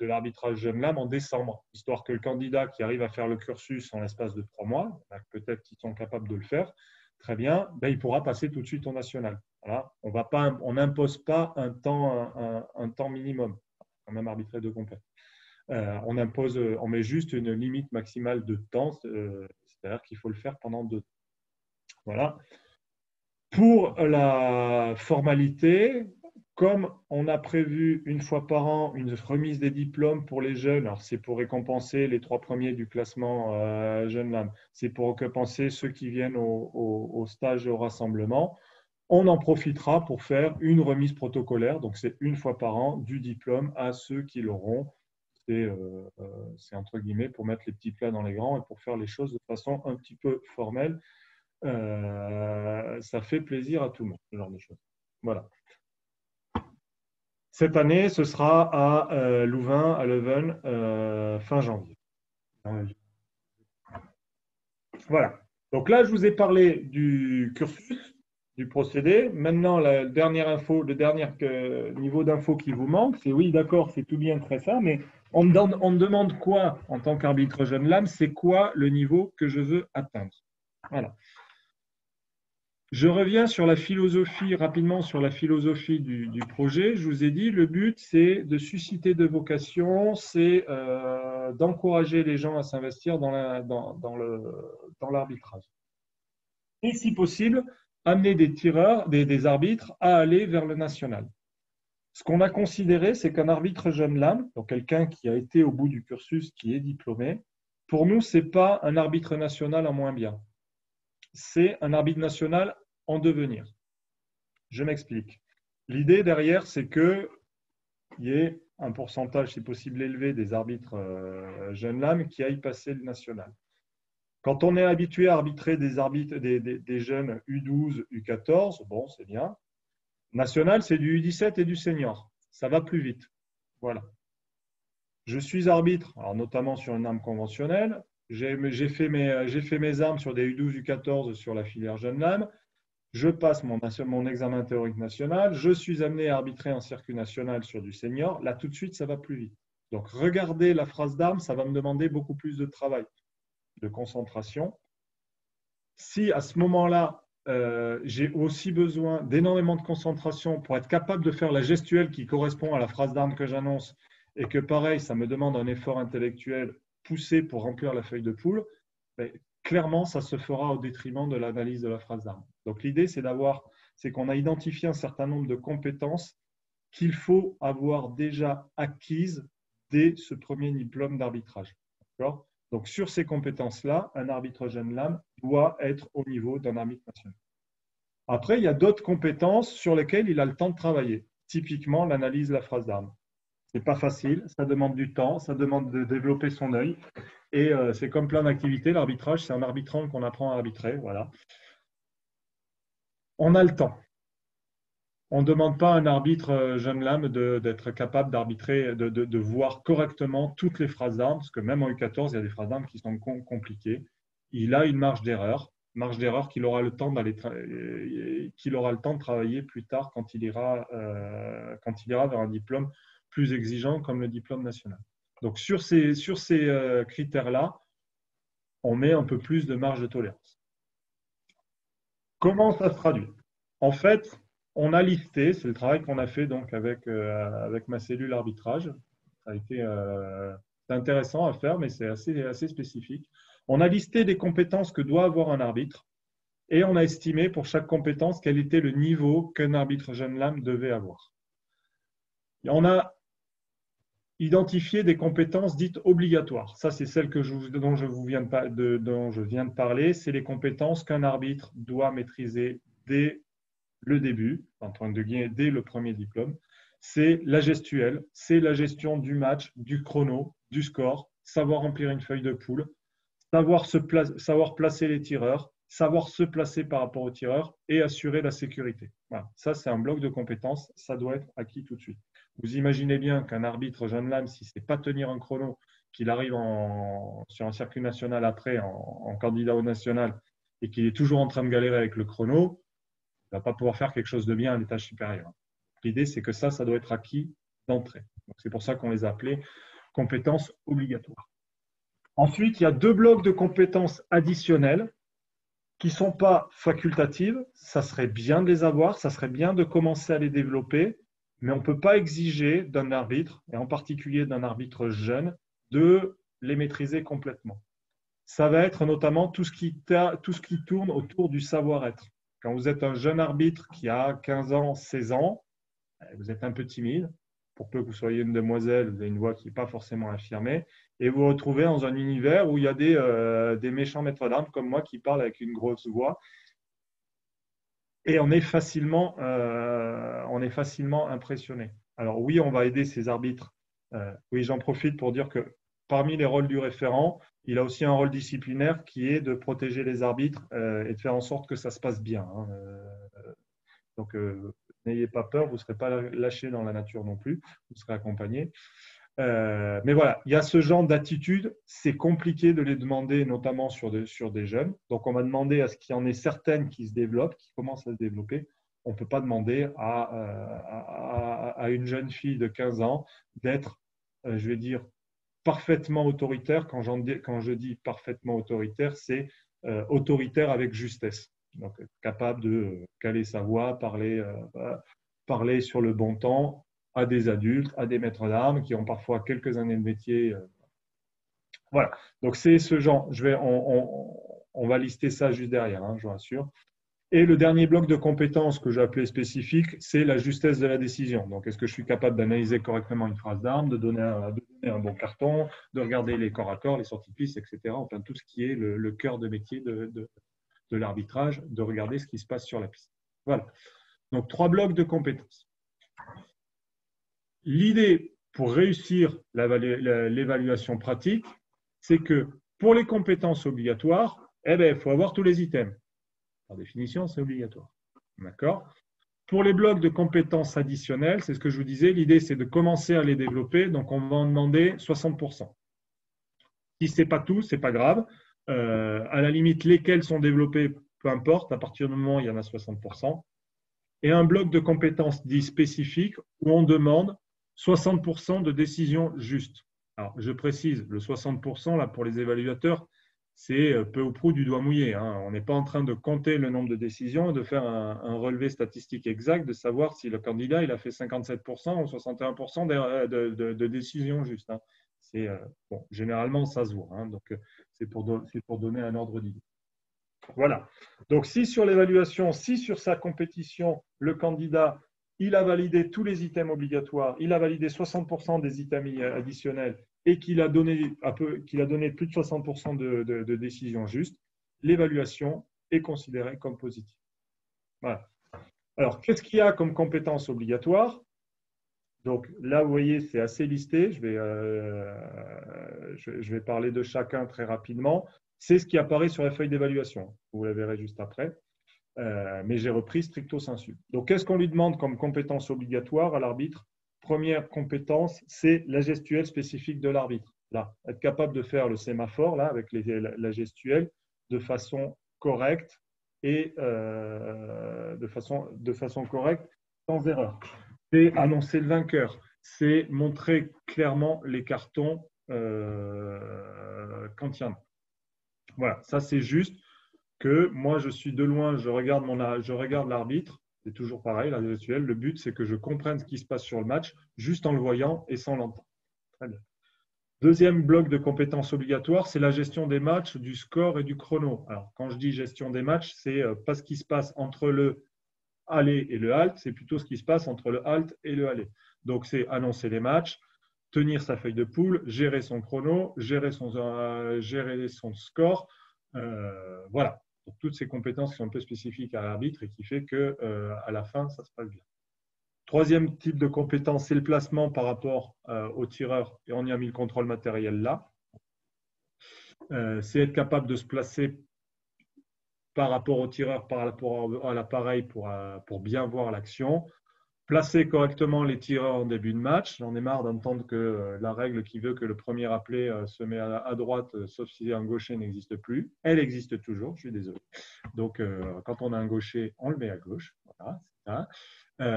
l'arbitrage Jeune Lame en décembre, histoire que le candidat qui arrive à faire le cursus en l'espace de 3 mois, peut-être qu'ils sont capables de le faire, très bien, il pourra passer tout de suite au national. Voilà. On n'impose pas un temps minimum, quand même arbitrer 2 compètes. On met juste une limite maximale de temps, c'est-à-dire qu'il faut le faire pendant 2 ans. Voilà. Pour la formalité, comme on a prévu une fois par an une remise des diplômes pour les jeunes, alors c'est pour récompenser les 3 premiers du classement Jeunes Lames, c'est pour récompenser ceux qui viennent au stage et au rassemblement, on en profitera pour faire une remise protocolaire, donc c'est une fois par an du diplôme à ceux qui l'auront. C'est entre guillemets pour mettre les petits plats dans les grands et pour faire les choses de façon un petit peu formelle. Ça fait plaisir à tout le monde, ce genre de choses. Voilà. Cette année, ce sera à Louvain, à Leuven, fin janvier. Voilà. Donc là, je vous ai parlé du cursus, du procédé. Maintenant, la dernière info, le dernier niveau d'info qui vous manque, c'est oui, d'accord, c'est tout bien, très ça, mais on me demande quoi en tant qu'arbitre jeune lame, c'est quoi le niveau que je veux atteindre. Voilà. Je reviens sur la philosophie, rapidement sur la philosophie du projet. Je vous ai dit, le but, c'est de susciter de vocations, c'est d'encourager les gens à s'investir dans l'arbitrage. Et si possible, amener des tireurs, des arbitres à aller vers le national. Ce qu'on a considéré, c'est qu'un arbitre jeune lame, donc quelqu'un qui a été au bout du cursus, qui est diplômé, pour nous, ce n'est pas un arbitre national en moins bien. C'est un arbitre national en devenir. Je m'explique. L'idée derrière, c'est qu'il y ait un pourcentage, si possible élevé, des arbitres jeunes lames qui aillent passer le national. Quand on est habitué à arbitrer des jeunes U12, U14, bon, c'est bien. National, c'est du U17 et du senior. Ça va plus vite. Voilà. Je suis arbitre, alors notamment sur une arme conventionnelle. J'ai fait mes armes sur des U12, U14 sur la filière jeune lame. Je passe mon examen théorique national. Je suis amené à arbitrer en circuit national sur du senior. Là, tout de suite, ça va plus vite. Donc, regarder la phrase d'armes, ça va me demander beaucoup plus de travail, de concentration. Si à ce moment-là, j'ai aussi besoin d'énormément de concentration pour être capable de faire la gestuelle qui correspond à la phrase d'armes que j'annonce, et que pareil, ça me demande un effort intellectuel poussé pour remplir la feuille de poule, ben, clairement, ça se fera au détriment de l'analyse de la phrase d'armes. Donc l'idée, c'est qu'on a identifié un certain nombre de compétences qu'il faut avoir déjà acquises dès ce premier diplôme d'arbitrage. D'accord ? Donc, sur ces compétences-là, un arbitre jeune lame doit être au niveau d'un arbitre national. Après, il y a d'autres compétences sur lesquelles il a le temps de travailler. Typiquement, l'analyse de la phrase d'armes. Ce n'est pas facile, ça demande du temps, ça demande de développer son œil. Et c'est comme plein d'activités, l'arbitrage, c'est en arbitrant qu'on apprend à arbitrer. Voilà. On a le temps. On ne demande pas à un arbitre jeune lame d'être capable d'arbitrer, de voir correctement toutes les phrases d'armes, parce que même en U14, il y a des phrases d'armes qui sont compliquées. Il a une marge d'erreur qu'il aura le temps de travailler plus tard quand il ira vers un diplôme plus exigeant comme le diplôme national. Donc sur ces critères-là, on met un peu plus de marge de tolérance. Comment ça se traduit? En fait, on a listé, c'est le travail qu'on a fait donc avec ma cellule arbitrage. Ça a été intéressant à faire, mais c'est assez spécifique. On a listé des compétences que doit avoir un arbitre et on a estimé pour chaque compétence quel était le niveau qu'un arbitre jeune lame devait avoir. Et on a identifié des compétences dites obligatoires. Ça, c'est celle dont je viens de parler. C'est les compétences qu'un arbitre doit maîtriser dès le début, dès le premier diplôme. C'est la gestuelle, c'est la gestion du match, du chrono, du score, savoir remplir une feuille de poule, savoir placer les tireurs, savoir se placer par rapport aux tireurs et assurer la sécurité. Voilà. Ça, c'est un bloc de compétences, ça doit être acquis tout de suite. Vous imaginez bien qu'un arbitre jeune lame, si ce n'est pas tenir un chrono, qu'il arrive sur un circuit national après, en candidat au national, et qu'il est toujours en train de galérer avec le chrono, il ne va pas pouvoir faire quelque chose de bien à l'étage supérieur. L'idée, c'est que ça doit être acquis d'entrée. C'est pour ça qu'on les a appelés compétences obligatoires. Ensuite, il y a 2 blocs de compétences additionnelles qui ne sont pas facultatives. Ça serait bien de les avoir, ça serait bien de commencer à les développer, mais on ne peut pas exiger d'un arbitre, et en particulier d'un arbitre jeune, de les maîtriser complètement. Ça va être notamment tout ce qui tourne autour du savoir-être. Quand vous êtes un jeune arbitre qui a 15 ans, 16 ans, vous êtes un peu timide. Pour peu que vous soyez une demoiselle, vous avez une voix qui n'est pas forcément affirmée. Et vous vous retrouvez dans un univers où il y a des méchants maîtres d'armes comme moi qui parlent avec une grosse voix. Et on est facilement impressionné. Alors oui, on va aider ces arbitres. Oui, j'en profite pour dire que parmi les rôles du référent, il a aussi un rôle disciplinaire qui est de protéger les arbitres et de faire en sorte que ça se passe bien. Donc, n'ayez pas peur, vous ne serez pas lâché dans la nature non plus, vous serez accompagné. Mais voilà, il y a ce genre d'attitude. C'est compliqué de les demander, notamment sur des jeunes. Donc, on va demander à ce qu'il y en ait certaines qui se développent, qui commencent à se développer. On ne peut pas demander à une jeune fille de 15 ans d'être, je vais dire, parfaitement autoritaire. Quand je dis parfaitement autoritaire, c'est autoritaire avec justesse. Donc, capable de caler sa voix, parler sur le bon temps à des adultes, à des maîtres d'armes qui ont parfois quelques années de métier. Voilà. Donc, c'est ce genre. On va lister ça juste derrière, hein, je vous rassure. Et le dernier bloc de compétences que j'ai appelé spécifique, c'est la justesse de la décision. Donc, est-ce que je suis capable d'analyser correctement une phrase d'arme, de donner un bon carton, de regarder les corps à corps, les sorties de piste, etc. Enfin, tout ce qui est le cœur de métier de l'arbitrage, de regarder ce qui se passe sur la piste. Voilà. Donc, 3 blocs de compétences. L'idée pour réussir l'évaluation pratique, c'est que pour les compétences obligatoires, il faut avoir tous les items. Par définition, c'est obligatoire. D'accord ? Pour les blocs de compétences additionnelles, c'est ce que je vous disais, l'idée c'est de commencer à les développer, donc on va en demander 60%. Si ce n'est pas tout, ce n'est pas grave. À la limite, lesquels sont développés, peu importe, à partir du moment où il y en a 60%. Et un bloc de compétences dit spécifique où on demande 60% de décisions justes. Alors, je précise, le 60% là, pour les évaluateurs, c'est peu ou prou du doigt mouillé, hein. On n'est pas en train de compter le nombre de décisions, de faire un relevé statistique exact, de savoir si le candidat il a fait 57% ou 61% de décisions justes, hein. Bon, généralement, ça se voit, hein. Donc, c'est pour donner un ordre d'idée. Voilà. Donc, si sur l'évaluation, si sur sa compétition, le candidat, il a validé tous les items obligatoires, il a validé 60% des items additionnels et qu'il a donné plus de 60% de décisions justes, l'évaluation est considérée comme positive. Voilà. Alors, qu'est-ce qu'il y a comme compétences obligatoires? Donc là, vous voyez, c'est assez listé. Je vais parler de chacun très rapidement. C'est ce qui apparaît sur la feuille d'évaluation. Vous la verrez juste après. Mais j'ai repris stricto sensu. Donc, qu'est-ce qu'on lui demande comme compétence obligatoire à l'arbitre? Première compétence, c'est la gestuelle spécifique de l'arbitre. Là, être capable de faire le sémaphore là, avec la gestuelle de façon correcte et de façon correcte, sans erreur. C'est annoncer le vainqueur, c'est montrer clairement les cartons quand il y en a. Voilà, ça c'est juste que moi je suis de loin, je regarde l'arbitre, c'est toujours pareil, la gestuelle. Le but c'est que je comprenne ce qui se passe sur le match juste en le voyant et sans l'entendre. Très bien. Deuxième bloc de compétences obligatoires, c'est la gestion des matchs, du score et du chrono. Alors, quand je dis gestion des matchs, c'est pas ce qui se passe entre le aller et le halt, c'est plutôt ce qui se passe entre le halt et le aller. Donc, c'est annoncer les matchs, tenir sa feuille de poule, gérer son chrono, gérer son score. Voilà. Donc, toutes ces compétences qui sont un peu spécifiques à l'arbitre et qui fait qu'à la fin, ça se passe bien. Troisième type de compétence, c'est le placement par rapport au tireur. Et on y a mis le contrôle matériel là. C'est être capable de se placer par rapport au tireur, par rapport à l'appareil pour bien voir l'action. Placer correctement les tireurs en début de match. J'en ai marre d'entendre que la règle qui veut que le premier appelé se met à droite, sauf si un gaucher n'existe plus. Elle existe toujours, je suis désolé. Donc, quand on a un gaucher, on le met à gauche. Voilà, c'est ça.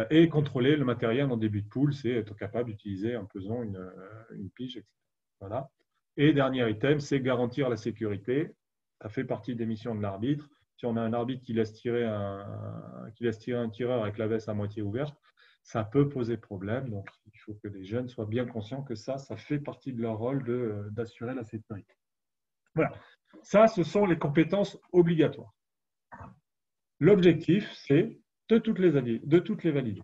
Et contrôler le matériel en début de poule, c'est être capable d'utiliser un pesant, une pige, etc. Voilà. Et dernier item, c'est garantir la sécurité. Ça fait partie des missions de l'arbitre. Si on a un arbitre qui laisse tirer un tireur avec la veste à moitié ouverte, ça peut poser problème. Donc, il faut que les jeunes soient bien conscients que ça fait partie de leur rôle d'assurer la sécurité. Voilà. Ça, ce sont les compétences obligatoires. L'objectif, c'est de toutes les valider.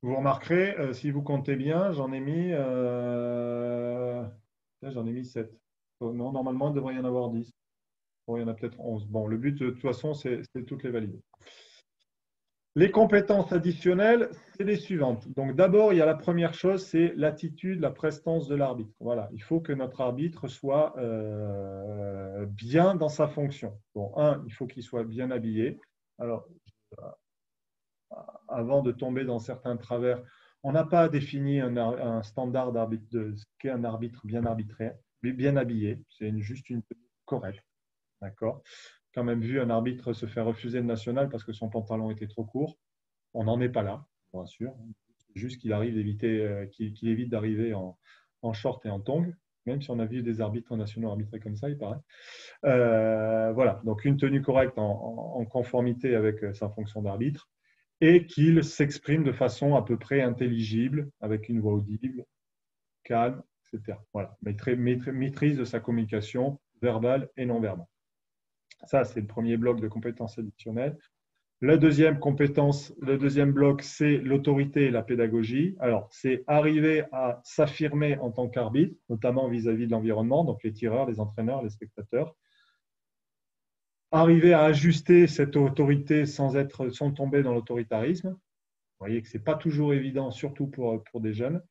Vous remarquerez, si vous comptez bien, j'en ai mis 7. Non, normalement, il devrait y en avoir 10. Bon, il y en a peut-être 11. Bon, le but, de toute façon, c'est toutes les valider. Les compétences additionnelles, c'est les suivantes. Donc, d'abord, il y a la première chose, c'est l'attitude, la prestance de l'arbitre. Voilà, il faut que notre arbitre soit bien dans sa fonction. Bon, il faut qu'il soit bien habillé. Alors, avant de tomber dans certains travers, On n'a pas défini un standard d'arbitre de ce qu'est un arbitre bien arbitré, bien habillé. C'est juste une tenue correcte. D'accord. Quand même vu un arbitre se faire refuser le national parce que son pantalon était trop court. On n'en est pas là, bien sûr. C'est juste qu'il arrive d'éviter, qu'il évite d'arriver en short et en tongs, même si on a vu des arbitres nationaux arbitrer comme ça, il paraît. Voilà, donc une tenue correcte en conformité avec sa fonction d'arbitre et qu'il s'exprime de façon à peu près intelligible, avec une voix audible, calme, etc. Voilà, maîtrise de sa communication verbale et non verbale. Ça, c'est le premier bloc de compétences additionnelles. La deuxième compétence, le deuxième bloc, c'est l'autorité et la pédagogie. Alors, c'est arriver à s'affirmer en tant qu'arbitre, notamment vis-à-vis de l'environnement, donc les tireurs, les entraîneurs, les spectateurs. Arriver à ajuster cette autorité sans tomber dans l'autoritarisme. Vous voyez que ce n'est pas toujours évident, surtout pour des jeunes.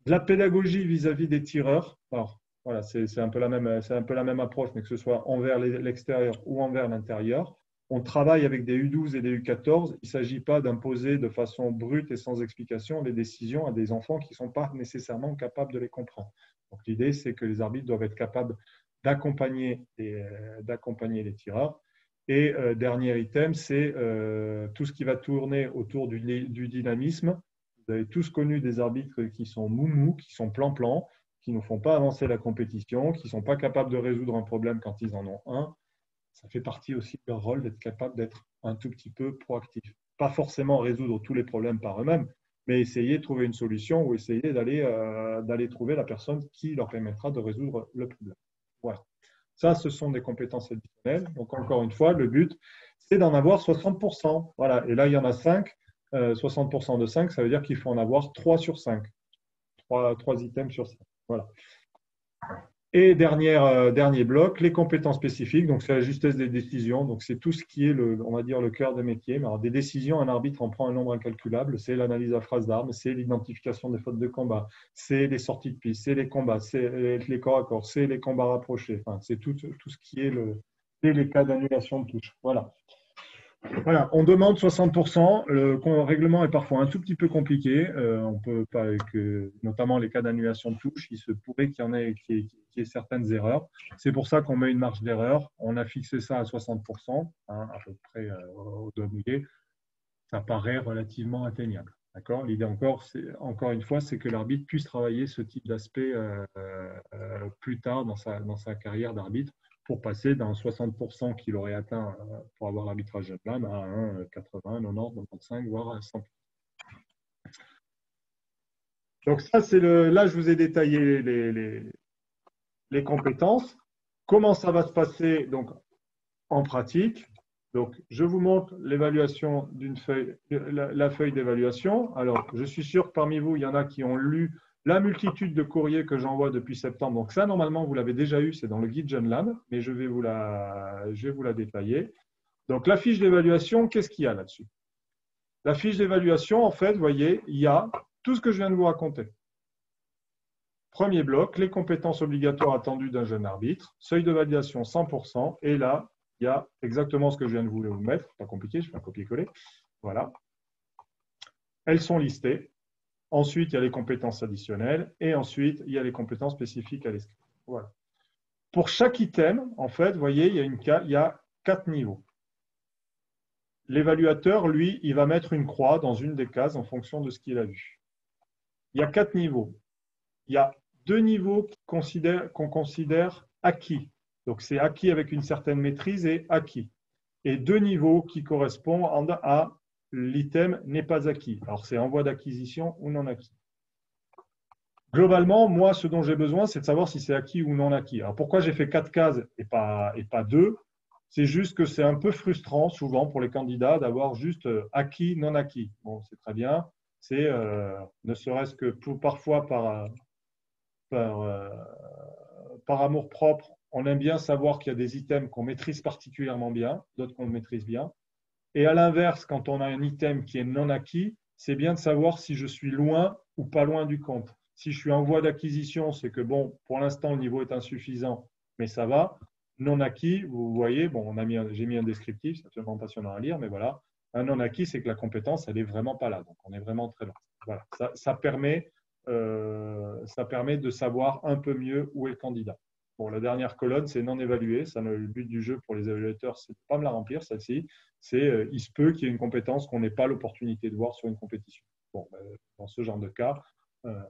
De la pédagogie vis-à-vis des tireurs. Alors, voilà, c'est un peu la même approche, mais que ce soit envers l'extérieur ou envers l'intérieur. On travaille avec des U12 et des U14. Il ne s'agit pas d'imposer de façon brute et sans explication les décisions à des enfants qui ne sont pas nécessairement capables de les comprendre. Donc, l'idée, c'est que les arbitres doivent être capables d'accompagner les tireurs. Et dernier item, c'est tout ce qui va tourner autour du dynamisme. Vous avez tous connu des arbitres qui sont moumous, qui sont plan-plan, qui ne font pas avancer la compétition, qui ne sont pas capables de résoudre un problème quand ils en ont un. Ça fait partie aussi de leur rôle d'être capable d'être un tout petit peu proactif. Pas forcément résoudre tous les problèmes par eux-mêmes, mais essayer de trouver une solution ou essayer d'aller trouver la personne qui leur permettra de résoudre le problème. Voilà. Ça, ce sont des compétences additionnelles. Donc, encore une fois, le but, c'est d'en avoir 60%. Voilà. Et là, il y en a 5. 60% de 5, ça veut dire qu'il faut en avoir 3 sur 5. 3 items sur 5. Voilà. Et dernier bloc, les compétences spécifiques. Donc, c'est la justesse des décisions. Donc, c'est tout ce qui est, on va dire, le cœur des métiers. Mais alors, des décisions, un arbitre en prend un nombre incalculable. C'est l'analyse à phrase d'armes, c'est l'identification des fautes de combat, c'est les sorties de piste, c'est les combats, c'est les corps à corps, c'est les combats rapprochés. Enfin, c'est tout ce qui est les cas d'annulation de touche. Voilà. Voilà, on demande 60%. Le règlement est parfois un tout petit peu compliqué. On peut pas, notamment les cas d'annulation de touche, il se pourrait qu'il y ait certaines erreurs. C'est pour ça qu'on met une marge d'erreur. On a fixé ça à 60%, hein, à peu près au doigt mouillé. Ça paraît relativement atteignable. D'accord. L'idée encore une fois, c'est que l'arbitre puisse travailler ce type d'aspect plus tard dans sa carrière d'arbitre, pour passer d'un 60% qu'il aurait atteint pour avoir l'arbitrage de plan à un 80, 90, 95, voire 100. Donc ça, là, je vous ai détaillé les compétences. Comment ça va se passer donc, en pratique? Donc, je vous montre l'évaluation d'une feuille, la feuille d'évaluation. Alors, je suis sûr que parmi vous, il y en a qui ont lu la multitude de courriers que j'envoie depuis septembre. Donc ça, normalement, vous l'avez déjà eu, c'est dans le guide Jeune Lab, mais je vais vous la détailler. Donc la fiche d'évaluation, qu'est-ce qu'il y a là-dessus? La fiche d'évaluation, en fait, vous voyez, il y a tout ce que je viens de vous raconter. Premier bloc, les compétences obligatoires attendues d'un jeune arbitre, seuil de validation 100%, et là, il y a exactement ce que je viens de vous mettre, pas compliqué, je fais un copier-coller. Voilà. Elles sont listées. Ensuite, il y a les compétences additionnelles et ensuite, il y a les compétences spécifiques à l'escrime. Voilà. Pour chaque item, en fait, vous voyez, il y a 4 niveaux. L'évaluateur, lui, il va mettre une croix dans une des cases en fonction de ce qu'il a vu. Il y a 4 niveaux. Il y a 2 niveaux qu'on considère acquis. Donc, c'est acquis avec une certaine maîtrise et acquis. Et 2 niveaux qui correspondent à l'item n'est pas acquis. Alors, c'est en voie d'acquisition ou non acquis. Globalement, moi, ce dont j'ai besoin, c'est de savoir si c'est acquis ou non acquis. Alors, pourquoi j'ai fait 4 cases et pas 2? C'est juste que c'est un peu frustrant, souvent, pour les candidats, d'avoir juste acquis, non acquis. Bon, c'est très bien. C'est ne serait-ce que parfois par amour-propre, on aime bien savoir qu'il y a des items qu'on maîtrise particulièrement bien, d'autres qu'on maîtrise bien. Et à l'inverse, quand on a un item qui est non acquis, c'est bien de savoir si je suis loin ou pas loin du compte. Si je suis en voie d'acquisition, c'est que bon, pour l'instant, le niveau est insuffisant, mais ça va. Non acquis, vous voyez, bon, j'ai mis un descriptif, c'est absolument passionnant à lire, mais voilà. Un non acquis, c'est que la compétence, elle n'est vraiment pas là. Donc, on est vraiment très loin. Voilà. Ça permet de savoir un peu mieux où est le candidat. Bon, la dernière colonne, c'est non évalué. Ça, le but du jeu pour les évaluateurs, c'est de ne pas me la remplir, celle-ci. C'est il se peut qu'il y ait une compétence qu'on n'ait pas l'opportunité de voir sur une compétition. Bon, dans ce genre de cas,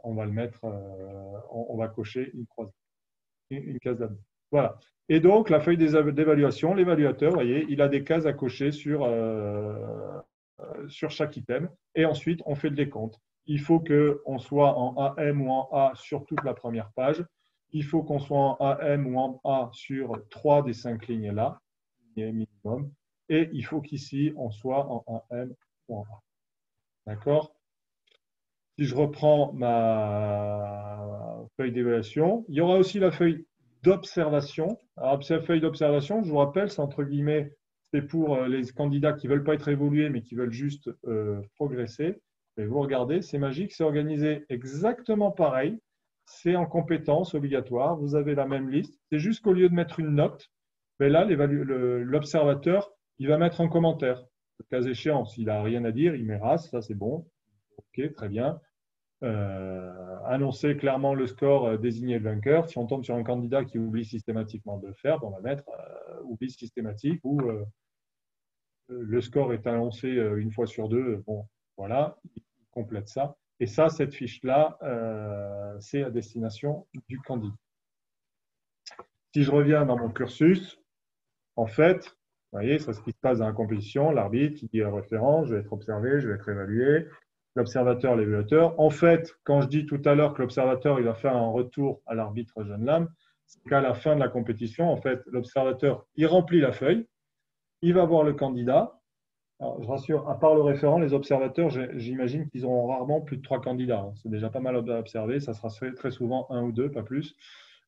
on va le mettre, on va cocher une case là-dedans. Voilà. Et donc, la feuille d'évaluation, l'évaluateur, vous voyez, il a des cases à cocher sur chaque item. Et ensuite, on fait le décompte. Il faut qu'on soit en AM ou en A sur toute la première page. Il faut qu'on soit en AM ou en A sur 3 des 5 lignes là, minimum. Et il faut qu'ici, on soit en AM ou en A. D'accord? Si je reprends ma feuille d'évaluation, il y aura aussi la feuille d'observation. Alors, cette feuille d'observation, je vous rappelle, c'est entre guillemets, c'est pour les candidats qui ne veulent pas être évolués, mais qui veulent juste progresser. Et vous regardez, c'est magique, c'est organisé exactement pareil. C'est en compétences obligatoires. Vous avez la même liste. C'est juste qu'au lieu de mettre une note, ben là, l'observateur, il va mettre un commentaire. Le cas échéant, s'il n'a rien à dire, il met race, ça c'est bon. OK, très bien. Annoncer clairement le score, désigner le vainqueur. Si on tombe sur un candidat qui oublie systématiquement de le faire, on va mettre oubli systématique ou le score est annoncé une fois sur deux. Bon, voilà, il complète ça. Et ça, cette fiche-là, c'est à destination du candidat. Si je reviens dans mon cursus, en fait, vous voyez, c'est ce qui se passe dans la compétition. L'arbitre, il dit le référent, je vais être observé, je vais être évalué. L'observateur, l'évaluateur. En fait, quand je dis tout à l'heure que l'observateur il va faire un retour à l'arbitre jeune lame, c'est qu'à la fin de la compétition, en fait, l'observateur il remplit la feuille, il va voir le candidat. Alors, je rassure, à part le référent, les observateurs, j'imagine qu'ils auront rarement plus de 3 candidats. C'est déjà pas mal à observer, ça sera très souvent un ou deux, pas plus.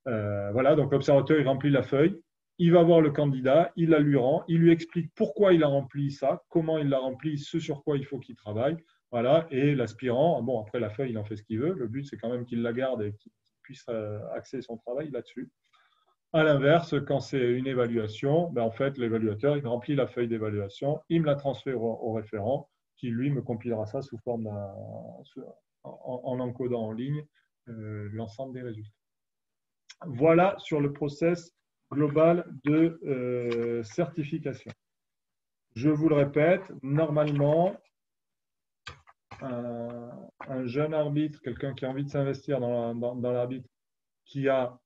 Voilà, donc l'observateur il remplit la feuille, il va voir le candidat, il la lui rend, il lui explique pourquoi il a rempli ça, comment il l'a rempli, ce sur quoi il faut qu'il travaille. Voilà, et l'aspirant, bon, après la feuille, il en fait ce qu'il veut. Le but, c'est quand même qu'il la garde et qu'il puisse axer son travail là-dessus. À l'inverse, quand c'est une évaluation, ben en fait, l'évaluateur, il remplit la feuille d'évaluation, il me la transfère au référent, qui lui me compilera ça sous forme en encodant en ligne l'ensemble des résultats. Voilà sur le process global de certification. Je vous le répète, normalement, un jeune arbitre, quelqu'un qui a envie de s'investir dans l'arbitre, qui a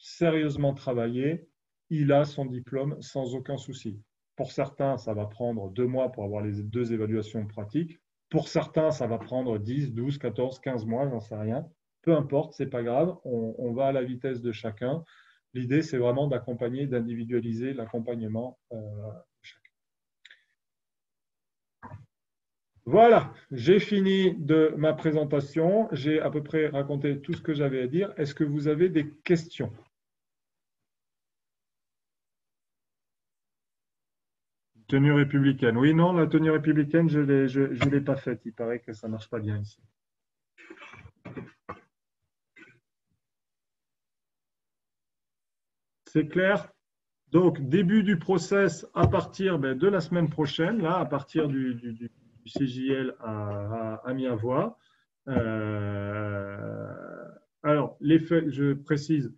sérieusement travaillé, il a son diplôme sans aucun souci. Pour certains, ça va prendre 2 mois pour avoir les 2 évaluations pratiques. Pour certains, ça va prendre 10, 12, 14, 15 mois, j'en sais rien. Peu importe, c'est pas grave, on va à la vitesse de chacun. L'idée, c'est vraiment d'accompagner, d'individualiser l'accompagnement de chacun. Voilà, j'ai fini de ma présentation. J'ai à peu près raconté tout ce que j'avais à dire. Est-ce que vous avez des questions? Tenue républicaine. Oui, non, la tenue républicaine, je ne l'ai pas faite. Il paraît que ça ne marche pas bien ici. C'est clair? Donc, début du process à partir de la semaine prochaine, là, à partir du CJL à Miavois. Alors, les faits, je précise,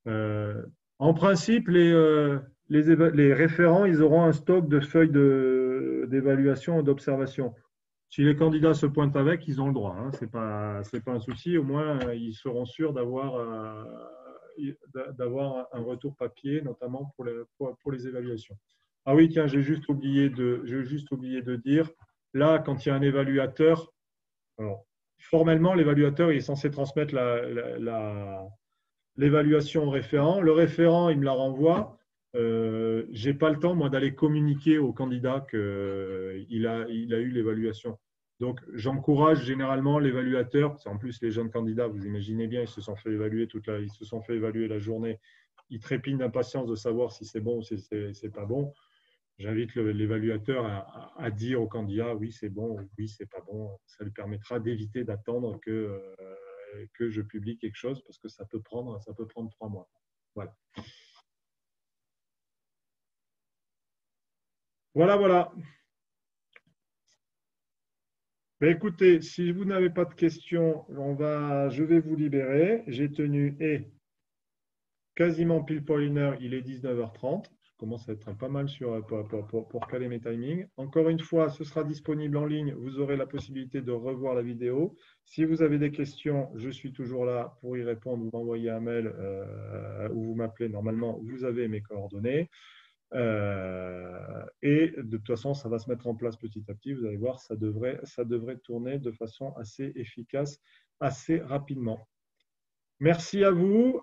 en principe, les référents, ils auront un stock de feuilles d'évaluation et d'observation. Si les candidats se pointent avec, ils ont le droit. Hein. Ce n'est pas un souci. Au moins, ils seront sûrs d'avoir un retour papier, notamment pour les évaluations. Ah oui, tiens, j'ai juste oublié de dire, là, quand il y a un évaluateur, alors, formellement, l'évaluateur est censé transmettre l'évaluation au référent. Le référent, il me la renvoie. Je n'ai pas le temps, moi, d'aller communiquer au candidat qu'il a eu l'évaluation. Donc, j'encourage généralement l'évaluateur, en plus les jeunes candidats, vous imaginez bien, ils se sont fait évaluer la journée, ils trépignent d'impatience de savoir si c'est bon ou si c'est pas bon. J'invite l'évaluateur à dire au candidat oui, c'est bon, oui, c'est pas bon. Ça lui permettra d'éviter d'attendre que je publie quelque chose parce que ça peut prendre 3 mois. Voilà. Voilà. Ben, écoutez, si vous n'avez pas de questions, je vais vous libérer. J'ai tenu quasiment pile poil une heure, il est 19h30. Je commence à être pas mal pour caler mes timings. Encore une fois, ce sera disponible en ligne. Vous aurez la possibilité de revoir la vidéo. Si vous avez des questions, je suis toujours là pour y répondre. Vous m'envoyez un mail ou vous m'appelez. Normalement, vous avez mes coordonnées. Et de toute façon, ça va se mettre en place petit à petit. Vous allez voir, ça devrait tourner de façon assez efficace, assez rapidement. Merci à vous.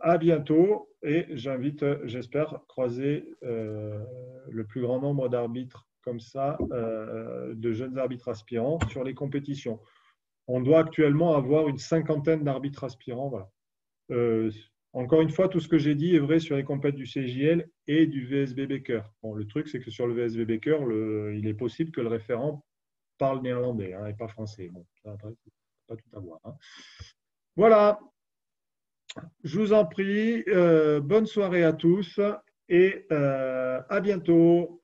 À bientôt. Et j'invite, j'espère, croiser le plus grand nombre d'arbitres comme ça, de jeunes arbitres aspirants sur les compétitions. On doit actuellement avoir une cinquantaine d'arbitres aspirants. Voilà. Euh, Encore une fois, tout ce que j'ai dit est vrai sur les compètes du CJL et du VSB Beker. Bon, le truc, c'est que sur le VSB Beker, il est possible que le référent parle néerlandais et pas français. Bon, ça, après, pas tout à voir. Voilà, je vous en prie. Bonne soirée à tous et à bientôt.